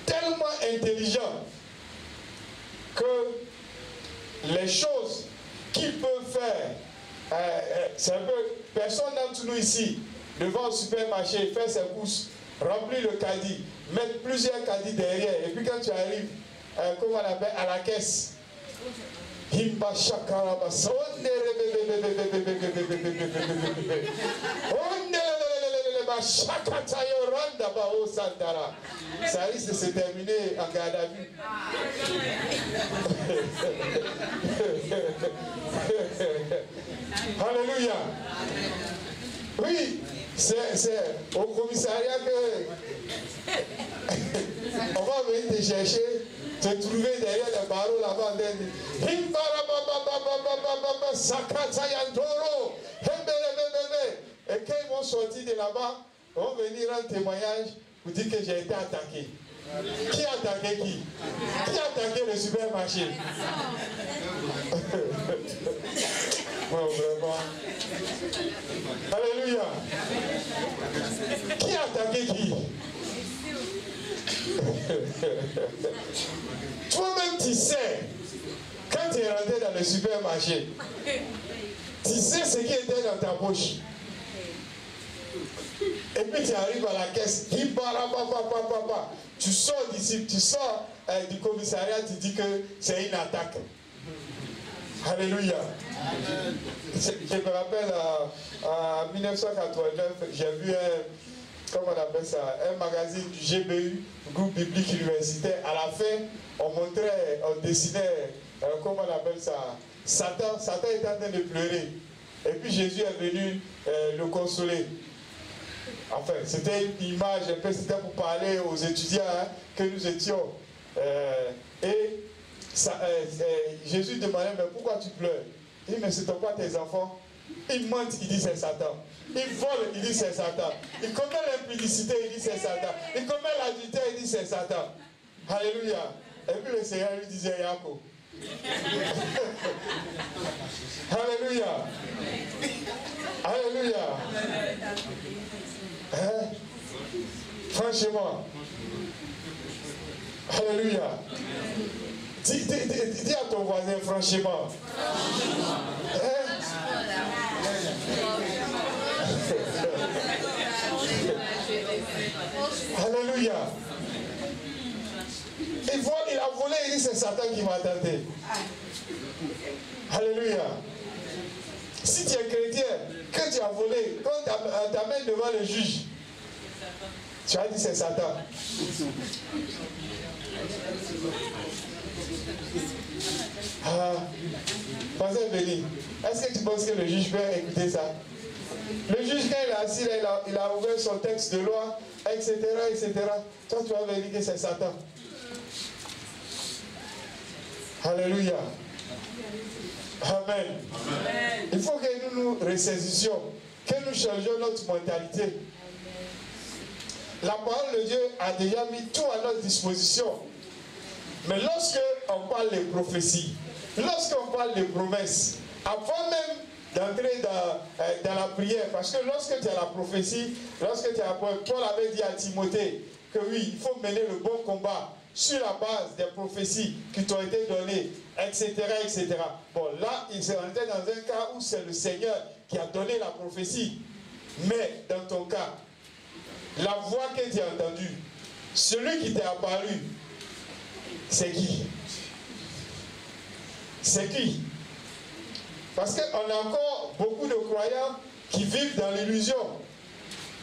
tellement intelligents que les choses qu'ils peuvent faire, c'est un peu, personne d'entre nous ici, devant le supermarché, faire ses courses, remplir le caddie, mettre plusieurs caddies derrière, et puis quand tu arrives, comment on appelle, à la caisse, ça risque de se terminer en garde à vue. Alléluia. Oui, c'est au commissariat que on va venir te chercher, te trouver derrière les barreaux là-bas. Et quand ils vont sortir de là-bas, ils vont venir rendre témoignage pour dire que j'ai été attaqué. Qui a attaqué qui? Qui a attaqué le supermarché? Bon, vraiment. Alléluia. Qui a attaqué qui? Toi-même tu sais, quand tu es rentré dans le supermarché, tu sais ce qui était dans ta poche. Et puis tu arrives à la caisse, tu sors d'ici, tu sors du commissariat, tu dis que c'est une attaque. Alléluia. Je me rappelle en 1989, j'ai vu comment on appelle ça, un magazine du GBU, groupe biblique universitaire. À la fin, on dessinait, comment on appelle ça, Satan était en train de pleurer. Et puis Jésus est venu le consoler. Enfin, c'était une image, un peu, c'était pour parler aux étudiants que nous étions. Jésus demandait, mais pourquoi tu pleures? Il dit, mais ce ne sont pas tes enfants. Il ment, il dit c'est Satan. Il vole, il dit c'est Satan. Il commet l'impudicité, il dit c'est Satan. Il commet l'adultère, il dit c'est Satan. Alléluia. Et puis le Seigneur lui disait, Yako. Alléluia. Alléluia. Hein? Franchement. Alléluia. Dis à ton voisin, franchement. Hein? Alléluia. Il a volé, il dit c'est Satan qui m'a tenté. Alléluia. Si tu es chrétien, que tu as volé, quand tu t'amènes devant le juge, tu as dit c'est Satan. Pasteur Béni, est-ce que tu penses que le juge peut écouter ça? Le juge, quand il est assis, là, il a ouvert son texte de loi, etc., etc. Toi, tu vas vérifier que c'est Satan. Alléluia. Amen. Amen. Il faut que nous nous ressaisissions, que nous changions notre mentalité. La parole de Dieu a déjà mis tout à notre disposition. Mais lorsque on parle de prophéties, lorsqu'on parle de promesses, avant même d'entrer dans la prière, parce que lorsque tu as la prophétie, lorsque tu as Paul avait dit à Timothée que oui, il faut mener le bon combat sur la base des prophéties qui t'ont été données, etc., etc. Bon, là, il s'est rentré dans un cas où c'est le Seigneur qui a donné la prophétie. Mais dans ton cas, la voix que tu as entendue, celui qui t'est apparu, c'est qui? C'est qui? Parce qu'on a encore beaucoup de croyants qui vivent dans l'illusion.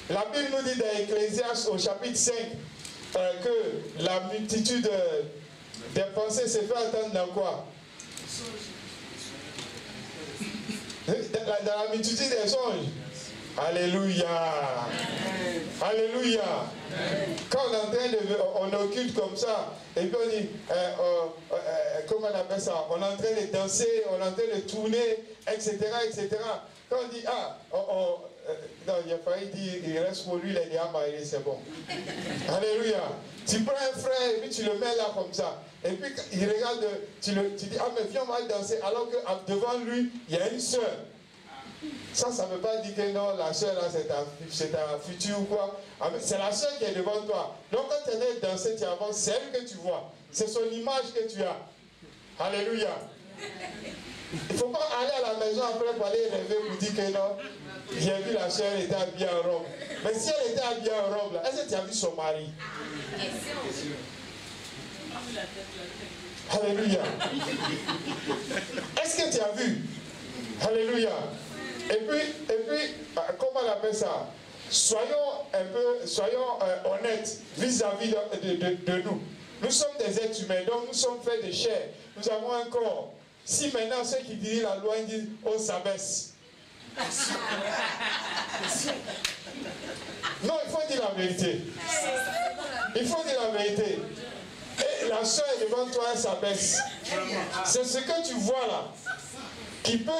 La Bible nous dit dans Ecclésiaste au chapitre 5 que la multitude des pensées se fait entendre dans quoi? Dans la multitude des songes. Alléluia. Alléluia. Quand on est en train de, on occulte comme ça, et puis on dit, comment on appelle ça? On est en train de danser, on est en train de tourner, etc., etc. Quand on dit, non, il a failli dire, il reste pour lui, il est déjà marié, c'est bon. Alléluia. Tu prends un frère et puis tu le mets là comme ça. Et puis il regarde, tu dis, ah mais viens, on va danser, alors que devant lui, il y a une soeur. Ça ne veut pas dire que non, la soeur là, c'est ta future ou quoi. C'est la soeur qui est devant toi. Donc quand tu es allé danser, tu avances, c'est elle que tu vois. C'est son image que tu as. Alléluia. Il ne faut pas aller à la maison après pour aller rêver pour dire que non, j'ai vu la soeur, elle était habillée en robe. Mais si elle était habillée en robe, là, est-ce que tu as vu son mari? Alléluia. Est-ce que tu as vu? Alléluia. Et puis, comment on appelle ça? Soyons honnêtes vis-à-vis de nous. Nous sommes des êtres humains, donc nous sommes faits de chair. Nous avons un corps. Si maintenant ceux qui dirigent la loi disent on s'abaisse. Non, il faut dire la vérité. Il faut dire la vérité. Et la soeur est devant toi, elle s'abaisse. C'est ce que tu vois là qui peut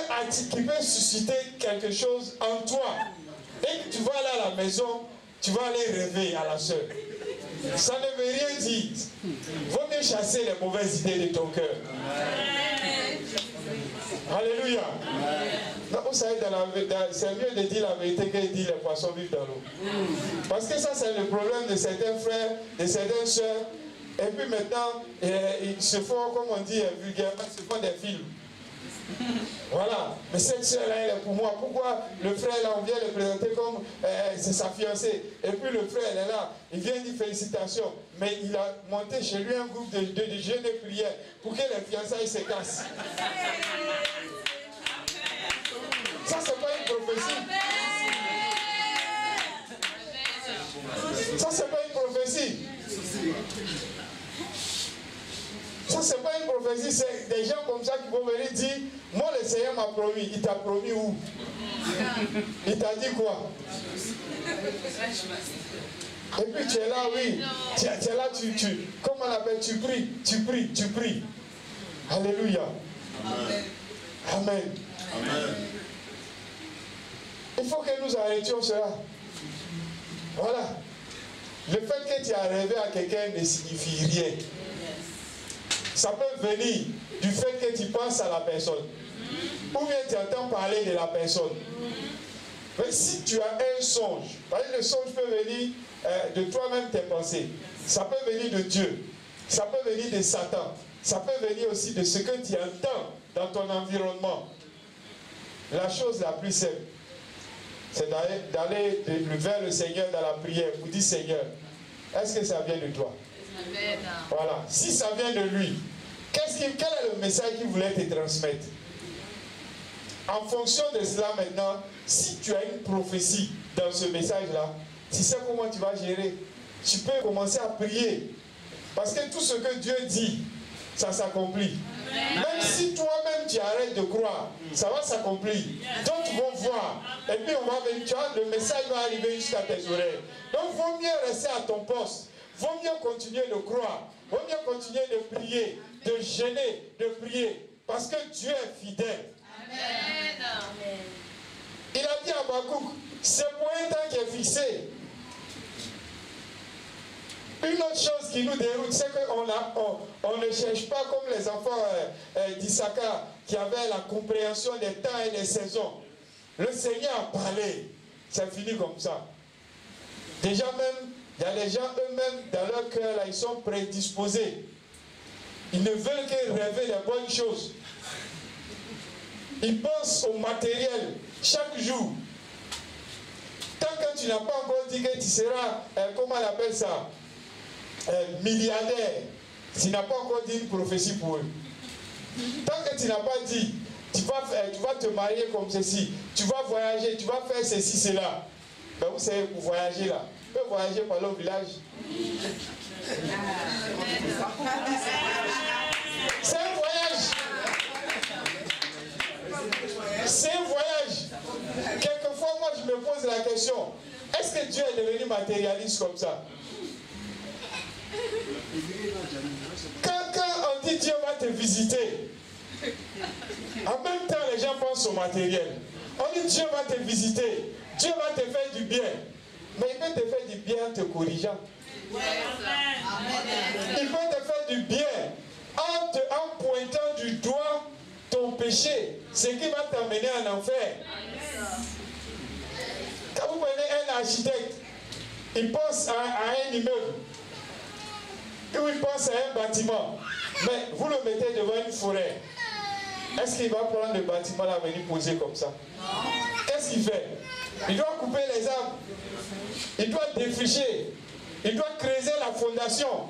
susciter quelque chose en toi. Et tu vas aller à la maison, tu vas aller rêver à la soeur. Ça ne veut rien dire. Vaut mieux chasser les mauvaises idées de ton cœur. Alléluia. Non, vous savez, c'est mieux de dire la vérité que de dire les poissons vivent dans l'eau. Parce que ça, c'est le problème de certains frères, de certaines sœurs. Et puis maintenant, ils se font, comme on dit vulgairement, ils se font des films. Voilà, mais cette soeur-là, elle est pour moi. Pourquoi le frère, là, on vient le présenter comme c'est sa fiancée. Et puis le frère, elle est là, il vient dire félicitations. Mais il a monté chez lui un groupe de jeûne et prière pour que les fiançailles se cassent. Ça, c'est pas une prophétie. Ça, c'est pas une prophétie. Ça, c'est pas une prophétie, c'est des gens comme ça qui vont venir dire, moi le Seigneur m'a promis. Il t'a promis où? Il t'a dit quoi? Et puis tu es là, oui. Tu es là, comment on appelle? Tu pries. Alléluia. Amen. Amen. Il faut que nous arrêtions cela. Voilà. Le fait que tu as rêvé à quelqu'un ne signifie rien. Ça peut venir du fait que tu penses à la personne. Ou bien tu entends parler de la personne. Mais si tu as un songe, le songe peut venir de toi-même tes pensées. Ça peut venir de Dieu. Ça peut venir de Satan. Ça peut venir aussi de ce que tu entends dans ton environnement. La chose la plus simple, c'est d'aller vers le Seigneur dans la prière pour dire Seigneur, est-ce que ça vient de toi? Voilà. Si ça vient de lui, quel est le message qu'il voulait te transmettre? En fonction de cela maintenant, si tu as une prophétie dans ce message-là, tu sais comment tu vas gérer. Tu peux commencer à prier. Parce que tout ce que Dieu dit, ça s'accomplit. Même si toi-même tu arrêtes de croire, ça va s'accomplir. D'autres vont voir. Et puis on va venir, tu vois, le message va arriver jusqu'à tes oreilles. Donc il vaut mieux rester à ton poste. Il vaut mieux continuer de croire. Il vaut mieux continuer de prier, de jeûner, de prier. Parce que Dieu est fidèle. Amen. Il a dit à Habakkuk, c'est pour un temps qui est fixé. Une autre chose qui nous déroute, c'est qu'on ne cherche pas comme les enfants d'Issachar qui avaient la compréhension des temps et des saisons. Le Seigneur a parlé. C'est fini comme ça. Déjà même, il y a les gens eux-mêmes, dans leur cœur, là, ils sont prédisposés. Ils ne veulent que rêver des bonnes choses. Ils pensent au matériel chaque jour. Tant que tu n'as pas encore dit que tu seras, comment on appelle ça, milliardaire, tu n'as pas encore dit une prophétie pour eux. Tant que tu n'as pas dit, tu vas te marier comme ceci, tu vas voyager, tu vas faire ceci, cela. Ben vous savez, pour voyager là, tu peux voyager par le village. C'est un voyage. C'est un voyage. Quelquefois, moi, je me pose la question, est-ce que Dieu est devenu matérialiste comme ça? Quand on dit Dieu va te visiter, en même temps, les gens pensent au matériel. On dit Dieu va te visiter, Dieu va te faire du bien. Mais il peut te faire du bien en te corrigeant. Il peut te faire du bien en pointant du doigt ton péché, ce qui va t'amener en enfer. Quand vous prenez un architecte, il pense à un immeuble, ou il pense à un bâtiment, mais vous le mettez devant une forêt. Est-ce qu'il va prendre le bâtiment là, venir poser comme ça? Qu'est-ce qu'il fait? Il doit couper les arbres, il doit défricher, il doit creuser la fondation,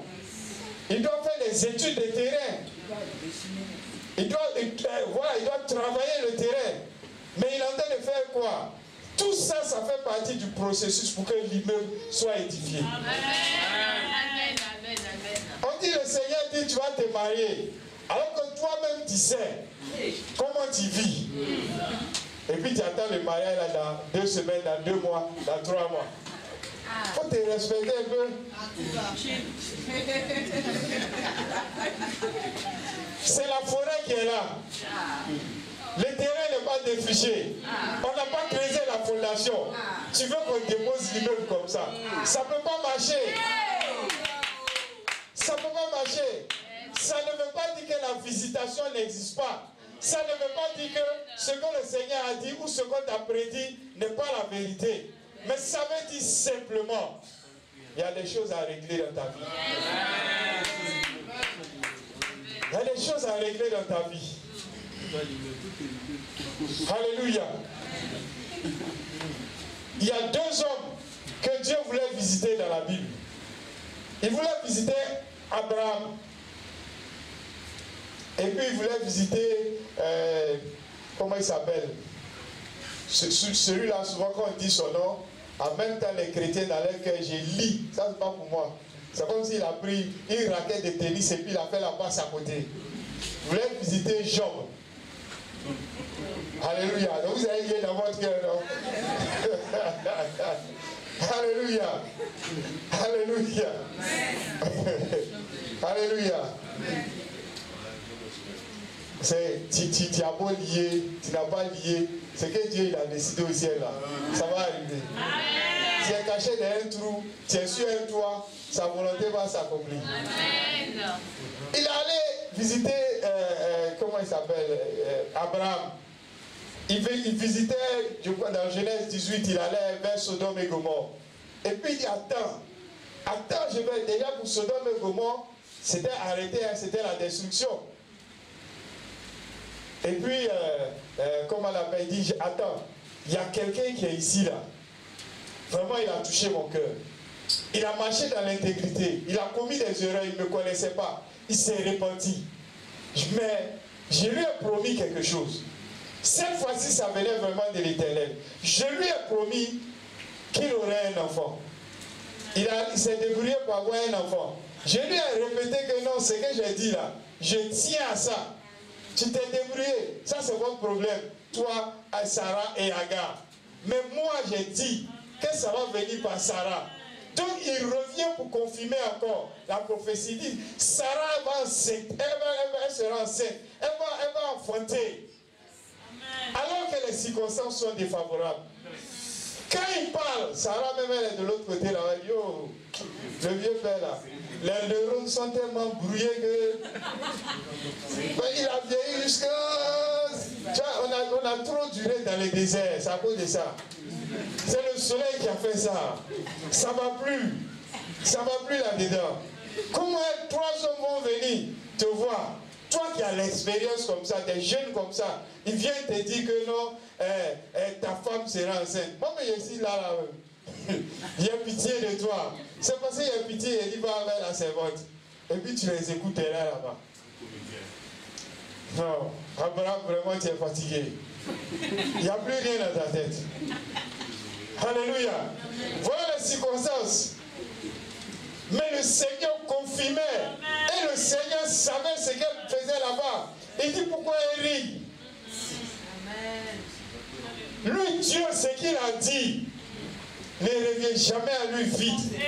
il doit faire des études de terrain, il doit travailler le terrain. Mais il est en train de faire quoi? Tout ça, ça fait partie du processus pour que l'immeuble soit édifié. Amen. On dit, le Seigneur dit, tu vas te marier. Alors que toi-même, tu sais comment tu vis. Et puis tu attends le mariage là, dans 2 semaines, dans 2 mois, dans 3 mois. Il faut te respecter un peu. C'est la forêt qui est là. Le terrain n'est pas défriché. On n'a pas creusé la fondation. Tu veux qu'on dépose l'immeuble comme ça? Ça ne peut pas marcher. Ça ne peut pas marcher. Ça ne veut pas dire que la visitation n'existe pas. Ça ne veut pas dire que ce que le Seigneur a dit ou ce qu'on t'a prédit n'est pas la vérité. Mais ça veut dire simplement, il y a des choses à régler dans ta vie. choses à régler dans ta vie. Alléluia. Il y a 2 hommes que Dieu voulait visiter dans la Bible. Il voulait visiter Abraham. Et puis il voulait visiter, comment il s'appelle? Celui-là, souvent quand on dit son nom, en même temps les chrétiens dans leur cœur, j'ai lis. Ça c'est pas pour moi. C'est comme s'il a pris une raquette de tennis et puis il a fait la passe à côté. Il voulait visiter Job. Alléluia. Donc vous avez lié dans votre cœur, non? Alléluia. Alléluia. Alléluia. Tu as beau lier, tu n'as pas lié, c'est que Dieu il a décidé au ciel là. Ça va arriver. Tu es caché dans un trou, tu es sur un toit, sa volonté va s'accomplir. Il allait visiter, comment il s'appelle, Abraham. Il visitait, je crois dans Genèse 18, il allait vers Sodome et Gomorrhe. Et puis il dit, attends, je vais déjà pour Sodome et Gomorrhe, c'était arrêté, hein, c'était la destruction. Et puis, comme on l'appelle, il dit, attends, il y a quelqu'un qui est ici là. Vraiment, il a touché mon cœur. Il a marché dans l'intégrité. Il a commis des erreurs, il ne me connaissait pas. Il s'est repenti. Mais je lui ai promis quelque chose. Cette fois-ci, ça venait vraiment de l'Éternel. Je lui ai promis qu'il aurait un enfant. Il s'est débrouillé pour avoir un enfant. Je lui ai répété que non, ce que j'ai dit là, je tiens à ça. Tu t'es débrouillé. Ça, c'est votre problème. Toi, Sarah et Agar. Mais moi, j'ai dit que ça va venir par Sarah. Donc, il revient pour confirmer encore. La prophétie dit, Sarah va enceinte. Elle sera enceinte. Elle va enfanter. Alors que les circonstances sont défavorables. Quand il parle, Sarah même elle est de l'autre côté là. Yo, le vieux père là. Les neurones sont tellement brouillés que il a vieilli jusqu'à... On a trop duré dans les déserts, c'est à cause de ça. C'est le soleil qui a fait ça. Ça ne va plus. Ça ne va plus là-dedans. Comment 3 hommes vont venir te voir? Toi qui as l'expérience comme ça, des jeunes comme ça, ils viennent te dire que non, ta femme sera enceinte. Moi, mais je suis là. Il y a pitié de toi. C'est parce qu'il y a pitié, il va avec la servante. Et puis tu les écoutes là-bas. Non, Abraham, vraiment tu es fatigué. Il n'y a plus rien dans ta tête. Alléluia. Voilà les circonstances. Mais le Seigneur confirmait. Et le Seigneur savait ce qu'elle faisait là-bas. Il dit pourquoi elle rit. Lui, Dieu, ce qu'il a dit ne revient jamais à lui vide.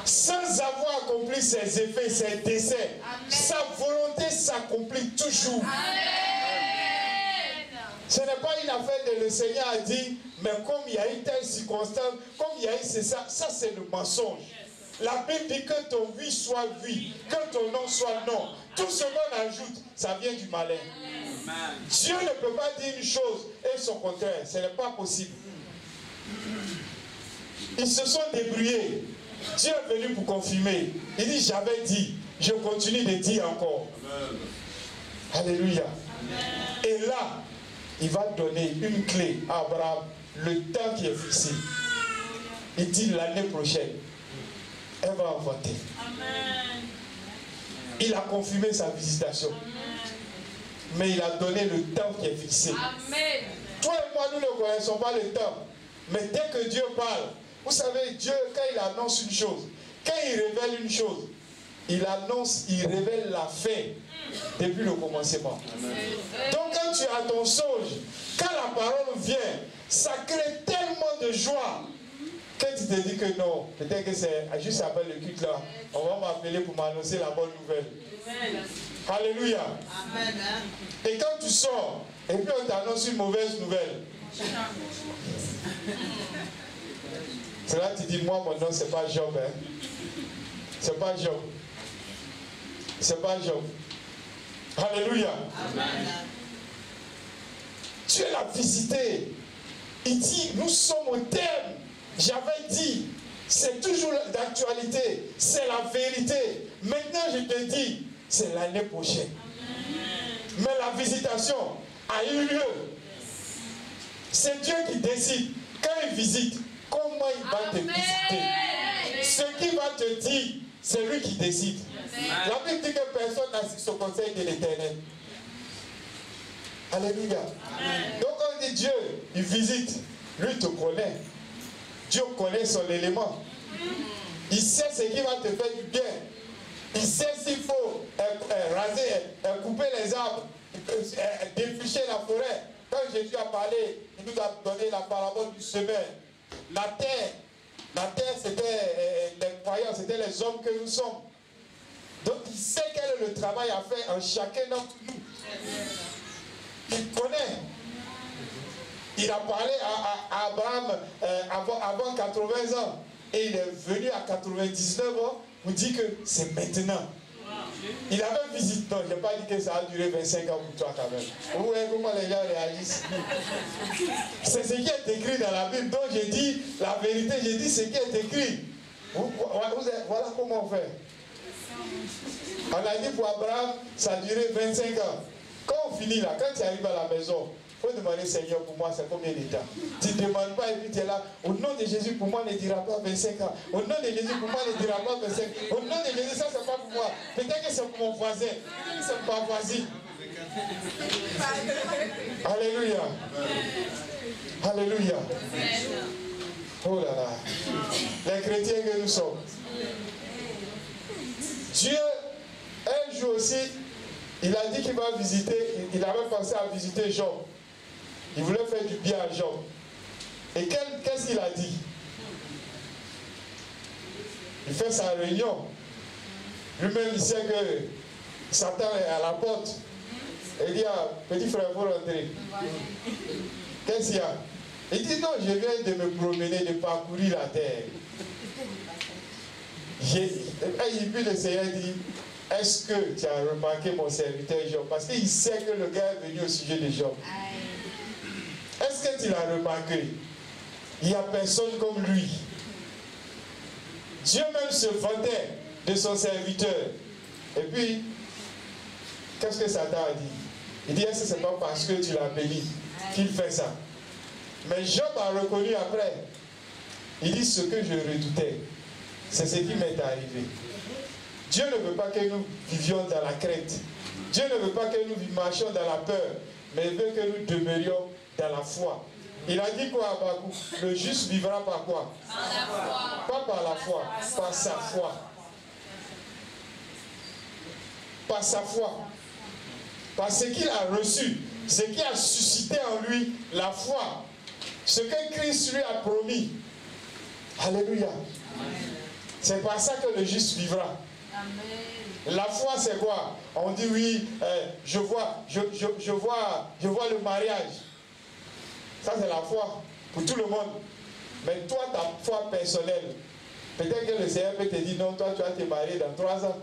Sans avoir accompli ses effets, ses décès, sa volonté s'accomplit toujours. Ce n'est pas une affaire de le Seigneur a dit, mais comme il y a eu telle circonstance, comme il y a eu ça, ça c'est le mensonge. La Bible dit que ton oui soit oui, que ton non soit non. Tout ce qu'on ajoute, ça vient du malin. Dieu ne peut pas dire une chose et son contraire. Ce n'est pas possible. Ils se sont débrouillés. Dieu est venu pour confirmer. Il dit, j'avais dit, je continue de dire encore. Alléluia. Et là, il va donner une clé à Abraham, le temps qui est fixé. Il dit l'année prochaine, elle va enfanter. Il a confirmé sa visitation. Mais il a donné le temps qui est fixé. Amen. Toi et moi, nous ne connaissons pas le temps. Mais dès que Dieu parle, vous savez, Dieu, quand il annonce une chose, quand il révèle une chose, il annonce, il révèle la fin depuis le commencement. Amen. Donc quand tu as ton songe, quand la parole vient, ça crée tellement de joie que tu te dis que non, peut-être que c'est juste après le culte là, on va m'appeler pour m'annoncer la bonne nouvelle. Amen. Alléluia. Amen. Et quand tu sors, et puis on t'annonce une mauvaise nouvelle. C'est là que tu dis, moi mon nom c'est pas Job. Hein? C'est pas Job. C'est pas Job. Alléluia. Amen. Dieu l'a visité. Il dit, nous sommes au terme. J'avais dit, c'est toujours d'actualité. C'est la vérité. Maintenant je te dis, c'est l'année prochaine. Mais la visitation a eu lieu. C'est Dieu qui décide. Quand il visite, comment il va te visiter? Ce qu'il va te dire, c'est lui qui décide. La Bible dit que personne n'assiste au conseil de l'Éternel. Alléluia. Donc on dit Dieu, il visite. Lui te connaît. Dieu connaît son élément. Il sait ce qui va te faire du bien. Il sait s'il faut raser, couper les arbres, défricher la forêt. Quand Jésus a parlé, il nous a donné la parabole du semeur. La terre c'était les croyants, c'était les hommes que nous sommes. Donc il sait quel est le travail à faire en chacun d'entre nous. Il connaît. Il a parlé à Abraham avant 80 ans. Et il est venu à 99 ans pour dire que c'est maintenant. Il avait visité. Non, je n'ai pas dit que ça a duré 25 ans pour toi quand même. Vous voyez comment les gens réagissent. C'est ce qui est écrit dans la Bible. Donc j'ai dit la vérité, j'ai dit ce qui est écrit. Voilà comment on fait. On a dit pour Abraham, ça a duré 25 ans. Quand on finit là, quand tu arrives à la maison, il faut demander, Seigneur, pour moi, c'est combien d'états? Tu ne demandes pas et puis tu es là. Au nom de Jésus, pour moi, ne dira pas 25 ans. Au nom de Jésus, pour moi, ne dira pas 25 ans. Au nom de Jésus, ça, c'est pas pour moi. Peut-être que c'est pour mon voisin. Peut-être que c'est pour ma voisine. Alléluia. Alléluia. Oh là là. Les chrétiens que nous sommes. Dieu, un jour aussi, il a dit qu'il va visiter, il avait pensé à visiter Job. Il voulait faire du bien à Job. Et qu'est-ce qu'il a dit? Il fait sa réunion. Lui-même, il sait que Satan est à la porte. Et il dit, petit frère, il faut rentrer. Qu'est-ce qu'il y a? Il dit, non, je viens de me promener, de parcourir la terre. Et puis le Seigneur dit, est-ce que tu as remarqué mon serviteur Job? Parce qu'il sait que le gars est venu au sujet de Job. Est-ce que tu l'as remarqué? Il n'y a personne comme lui. Dieu même se vantait de son serviteur. Et puis, qu'est-ce que Satan a dit? Il dit, est-ce que ce n'est pas parce que tu l'as béni qu'il fait ça? Mais Job a reconnu après. Il dit, ce que je redoutais, c'est ce qui m'est arrivé. Dieu ne veut pas que nous vivions dans la crainte. Dieu ne veut pas que nous marchions dans la peur, mais il veut que nous demeurions dans la foi. Il a dit quoi à Habakkuk? Le juste vivra par quoi? Par la foi. Pas par la foi, par sa foi. Par sa foi. Par ce qu'il a reçu, ce qui a suscité en lui la foi. Ce que Christ lui a promis. Alléluia. C'est par ça que le juste vivra. Amen. La foi, c'est quoi? On dit oui, je vois le mariage. Ça, c'est la foi pour tout le monde. Mais toi, ta foi personnelle, peut-être que le Seigneur peut te dire non, toi, tu vas te marier dans 3 ans.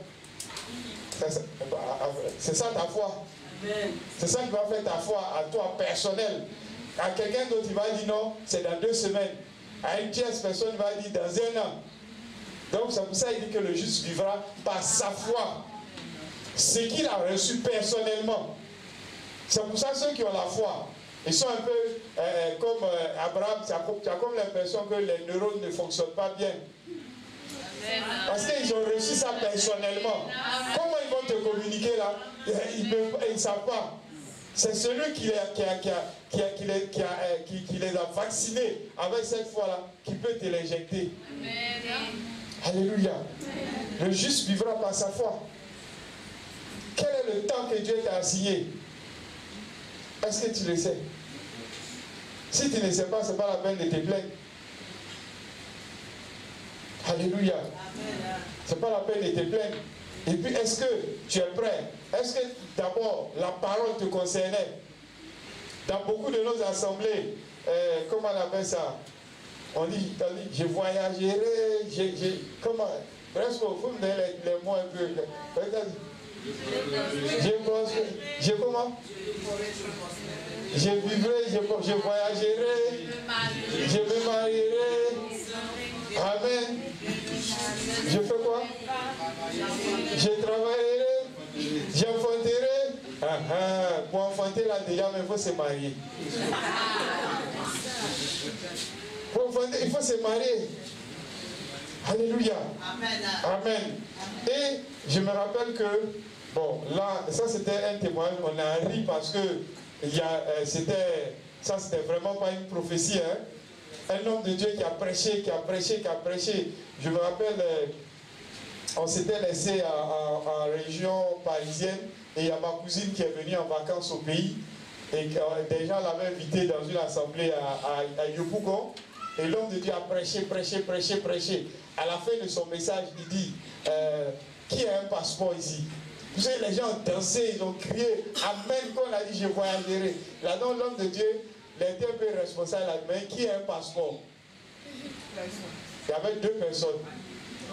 C'est ça ta foi. C'est ça qui va faire ta foi à toi personnelle. À quelqu'un d'autre, il va dire non, c'est dans 2 semaines. À une tierce personne, il va dire dans 1 an. Donc c'est pour ça qu'il dit que le juste vivra par sa foi. Ce qu'il a reçu personnellement. C'est pour ça que ceux qui ont la foi, ils sont un peu comme Abraham, tu as comme l'impression que les neurones ne fonctionnent pas bien. Parce qu'ils ont reçu ça personnellement. Comment ils vont te communiquer là? Ils ne savent pas. C'est celui qui les a vaccinés avec cette foi-là qui peut te l'injecter. Alléluia. Le juste vivra par sa foi. Quel est le temps que Dieu t'a assigné? Est-ce que tu le sais? Si tu ne sais pas, ce n'est pas la peine de te plaindre. Alléluia. Ce n'est pas la peine de te plaindre. Et puis, est-ce que tu es prêt? Est-ce que d'abord la parole te concernait? Dans beaucoup de nos assemblées, comment on appelle ça? On dit, je voyagerai, comment? Presque, il faut me donner les mots un peu. Comment? Je vivrai, je voyagerai, je me marierai. Amen. Je fais quoi? Je travaillerai, Pour enfanter là déjà, mais il faut se marier. Pour enfanter, il faut se marier. Alléluia. Amen. Amen. Et je me rappelle que, bon, là, ça c'était un témoignage, on a ri parce que ça c'était vraiment pas une prophétie. Hein. Un homme de Dieu qui a prêché, qui a prêché, qui a prêché. Je me rappelle, on s'était laissé en région parisienne et il y a ma cousine qui est venue en vacances au pays et des gens l'avaient invité dans une assemblée à Yopougon. Et l'homme de Dieu a prêché, prêché, prêché, prêché. À la fin de son message, il dit, qui a un passeport ici? Vous savez, les gens ont dansé, ils ont crié, Amen, quand on a dit, je voyagerai. Là, donc, l'homme de Dieu, il était un peu responsable, mais qui a un passeport? Il y avait 2 personnes.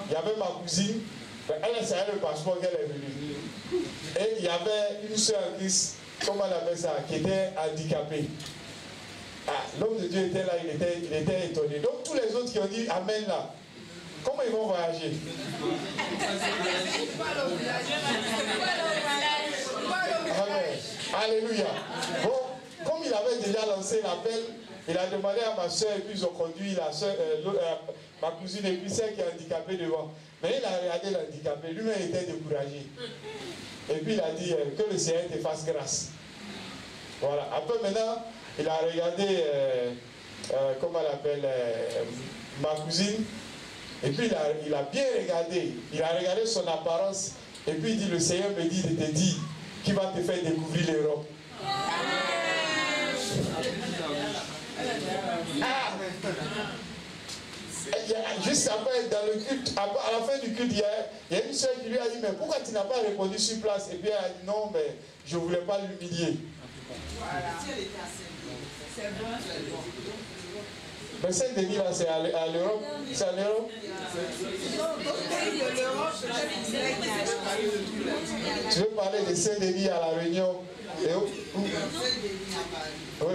Il y avait ma cousine, elle savait le passeport qu'elle est venue. Et il y avait une soeur en Christ, comment on appelle ça, qui était handicapée. Ah, l'homme de Dieu était là, il était étonné. Donc tous les autres qui ont dit Amen là, comment ils vont voyager? Amen. Alléluia. Bon, comme il avait déjà lancé l'appel, il a demandé à ma soeur et puis ils ont conduit ma cousine et puis celle qui est handicapée devant. Mais il a regardé l'handicapé, lui-même était découragé. Et puis il a dit que le Seigneur te fasse grâce. Voilà. Après maintenant, il a regardé, comment on appelle, ma cousine. Et puis il a bien regardé. Il a regardé son apparence. Et puis il dit, le Seigneur me dit de te dire qu'il va te faire découvrir l'Europe. Juste après, dans le culte, à la fin du culte, il y a une soeur qui lui a dit, mais pourquoi tu n'as pas répondu sur place? Et puis elle a dit, non, mais je ne voulais pas l'humilier. Voilà. Mais Saint-Denis, là, c'est à l'Europe? C'est à l'Europe? Tu veux parler de Saint-Denis à la Réunion? Et où? Oui.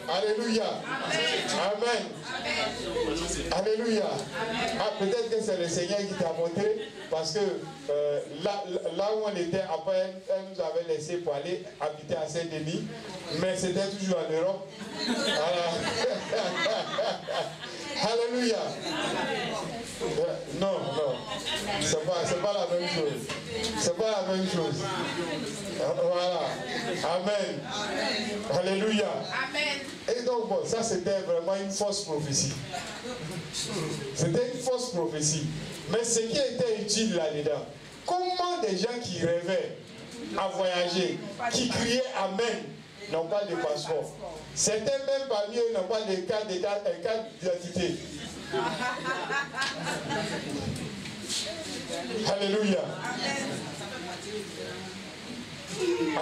Alléluia. Amen. Alléluia. Ah, peut-être que c'est le Seigneur qui t'a montré, parce que là où on était, après, elle nous avait laissé pour aller habiter à Saint-Denis, mais c'était toujours en Europe. Alléluia. Non, c'est pas la même chose. C'est pas la même chose. Voilà. Amen. Alléluia. Amen. Et donc, bon, ça c'était vraiment une fausse prophétie. C'était une fausse prophétie. Mais ce qui était utile là-dedans, comment des gens qui rêvaient à voyager, qui criaient Amen, n'ont pas de passeport? Certains même parmi eux n'ont pas de carte d'identité. Alléluia.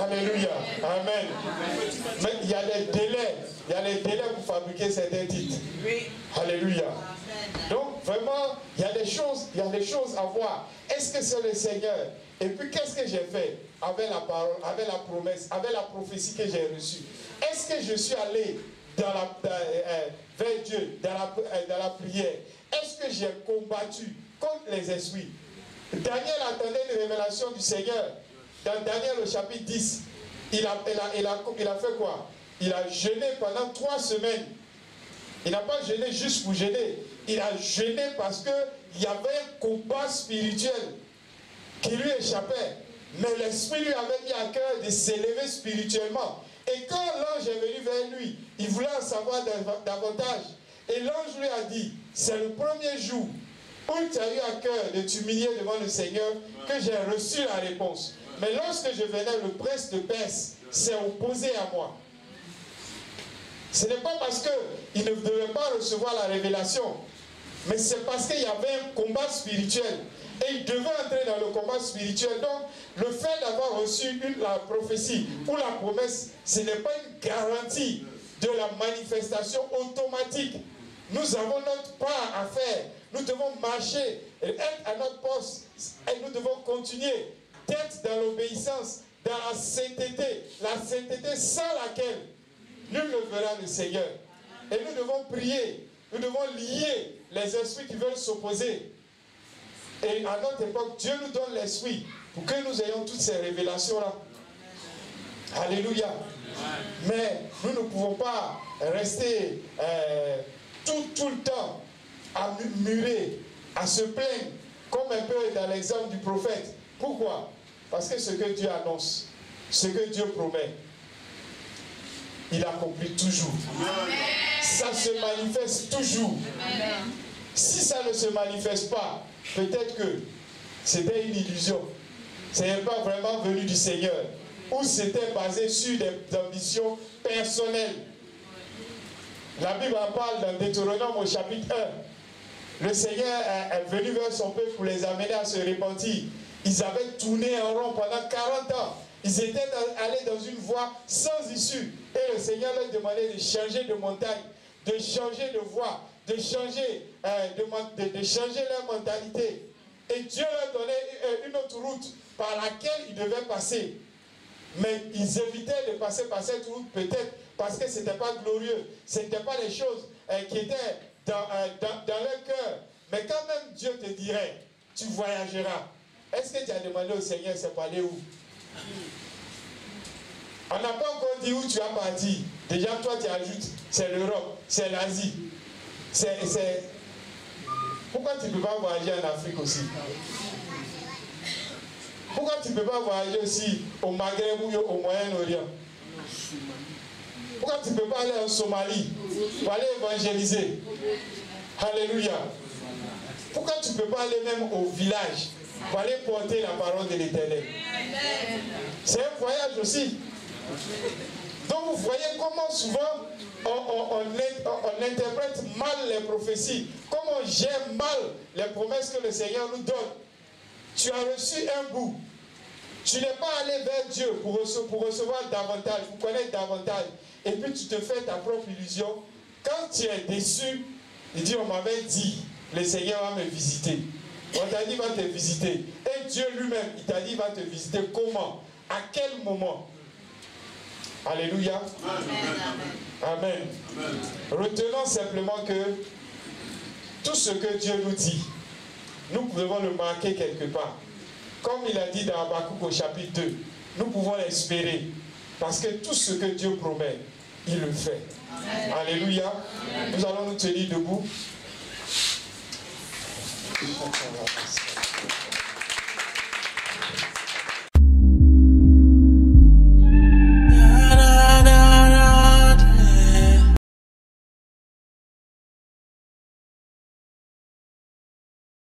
Alléluia. Amen. Mais il y a des délais. Il y a des délais pour fabriquer certains titres. Alléluia. Donc vraiment, il y a des choses à voir. Est-ce que c'est le Seigneur? Et puis qu'est-ce que j'ai fait avec la parole, avec la promesse, avec la prophétie que j'ai reçue? Est-ce que je suis allé vers Dieu dans la prière? Est-ce que j'ai combattu contre les esprits? Daniel attendait une révélation du Seigneur. Dans Daniel au chapitre 10, il a fait quoi? Il a jeûné pendant 3 semaines. Il n'a pas jeûné juste pour jeûner. Il a jeûné parce qu'il y avait un combat spirituel qui lui échappait. Mais l'Esprit lui avait mis à cœur de s'élever spirituellement. Et quand l'ange est venu vers lui, il voulait en savoir davantage. Et l'ange lui a dit, c'est le premier jour où tu as eu à cœur de t'humilier devant le Seigneur que j'ai reçu la réponse. Mais lorsque je venais, le prince de Perse s'est opposé à moi. Ce n'est pas parce qu'il ne devait pas recevoir la révélation, mais c'est parce qu'il y avait un combat spirituel. Et il devait entrer dans le combat spirituel. Donc, le fait d'avoir reçu la prophétie ou la promesse, ce n'est pas une garantie de la manifestation automatique. Nous avons notre part à faire. Nous devons marcher, être à notre poste. Et nous devons continuer d'être dans l'obéissance, dans la sainteté. La sainteté sans laquelle nul ne verra le Seigneur. Et nous devons prier. Nous devons lier les esprits qui veulent s'opposer. Et à notre époque, Dieu nous donne l'esprit pour que nous ayons toutes ces révélations-là. Alléluia. Mais nous ne pouvons pas rester tout le temps à murmurer, à se plaindre, comme un peu dans l'exemple du prophète. Pourquoi? Parce que ce que Dieu annonce, ce que Dieu promet, il accomplit toujours. Amen. Ça se manifeste toujours. Amen. Si ça ne se manifeste pas, peut-être que c'était une illusion. Ce n'est pas vraiment venu du Seigneur. Ou c'était basé sur des ambitions personnelles. La Bible en parle dans Deutéronome au chapitre 1. Le Seigneur est venu vers son peuple pour les amener à se repentir. Ils avaient tourné en rond pendant 40 ans. Ils étaient allés dans une voie sans issue. Et le Seigneur leur demandait de changer de montagne, de changer de voie, de changer, de changer leur mentalité. Et Dieu leur donnait une autre route par laquelle ils devaient passer. Mais ils évitaient de passer par cette route, peut-être parce que ce n'était pas glorieux. Ce n'était pas les choses qui étaient dans leur cœur. Mais quand même Dieu te dirait, tu voyageras. Est-ce que tu as demandé au Seigneur, c'est pour aller où? On n'a pas encore dit où tu as parti. Déjà, toi, tu ajoutes, c'est l'Europe, c'est l'Asie. Pourquoi tu ne peux pas voyager en Afrique aussi? Pourquoi tu ne peux pas voyager aussi au Maghreb ou au Moyen-Orient? Pourquoi tu ne peux pas aller en Somalie pour aller évangéliser? Alléluia. Pourquoi tu ne peux pas aller même au village pour aller porter la parole de l'Éternel? C'est un voyage aussi. Donc vous voyez comment souvent on interprète mal les prophéties, comment on gère mal les promesses que le Seigneur nous donne. Tu as reçu un bout. Tu n'es pas allé vers Dieu pour recevoir davantage, pour connaître davantage. Et puis tu te fais ta propre illusion. Quand tu es déçu, il dit, on m'avait dit, le Seigneur va me visiter. On t'a dit, il va te visiter. Et Dieu lui-même, il t'a dit, il va te visiter. Comment? À quel moment? Alléluia. Amen. Amen. Amen. Retenons simplement que tout ce que Dieu nous dit, nous pouvons le marquer quelque part. Comme il a dit dans Habakkuk au chapitre 2, nous pouvons l'espérer. Parce que tout ce que Dieu promet, il le fait. Amen. Alléluia. Amen. Nous allons nous tenir debout.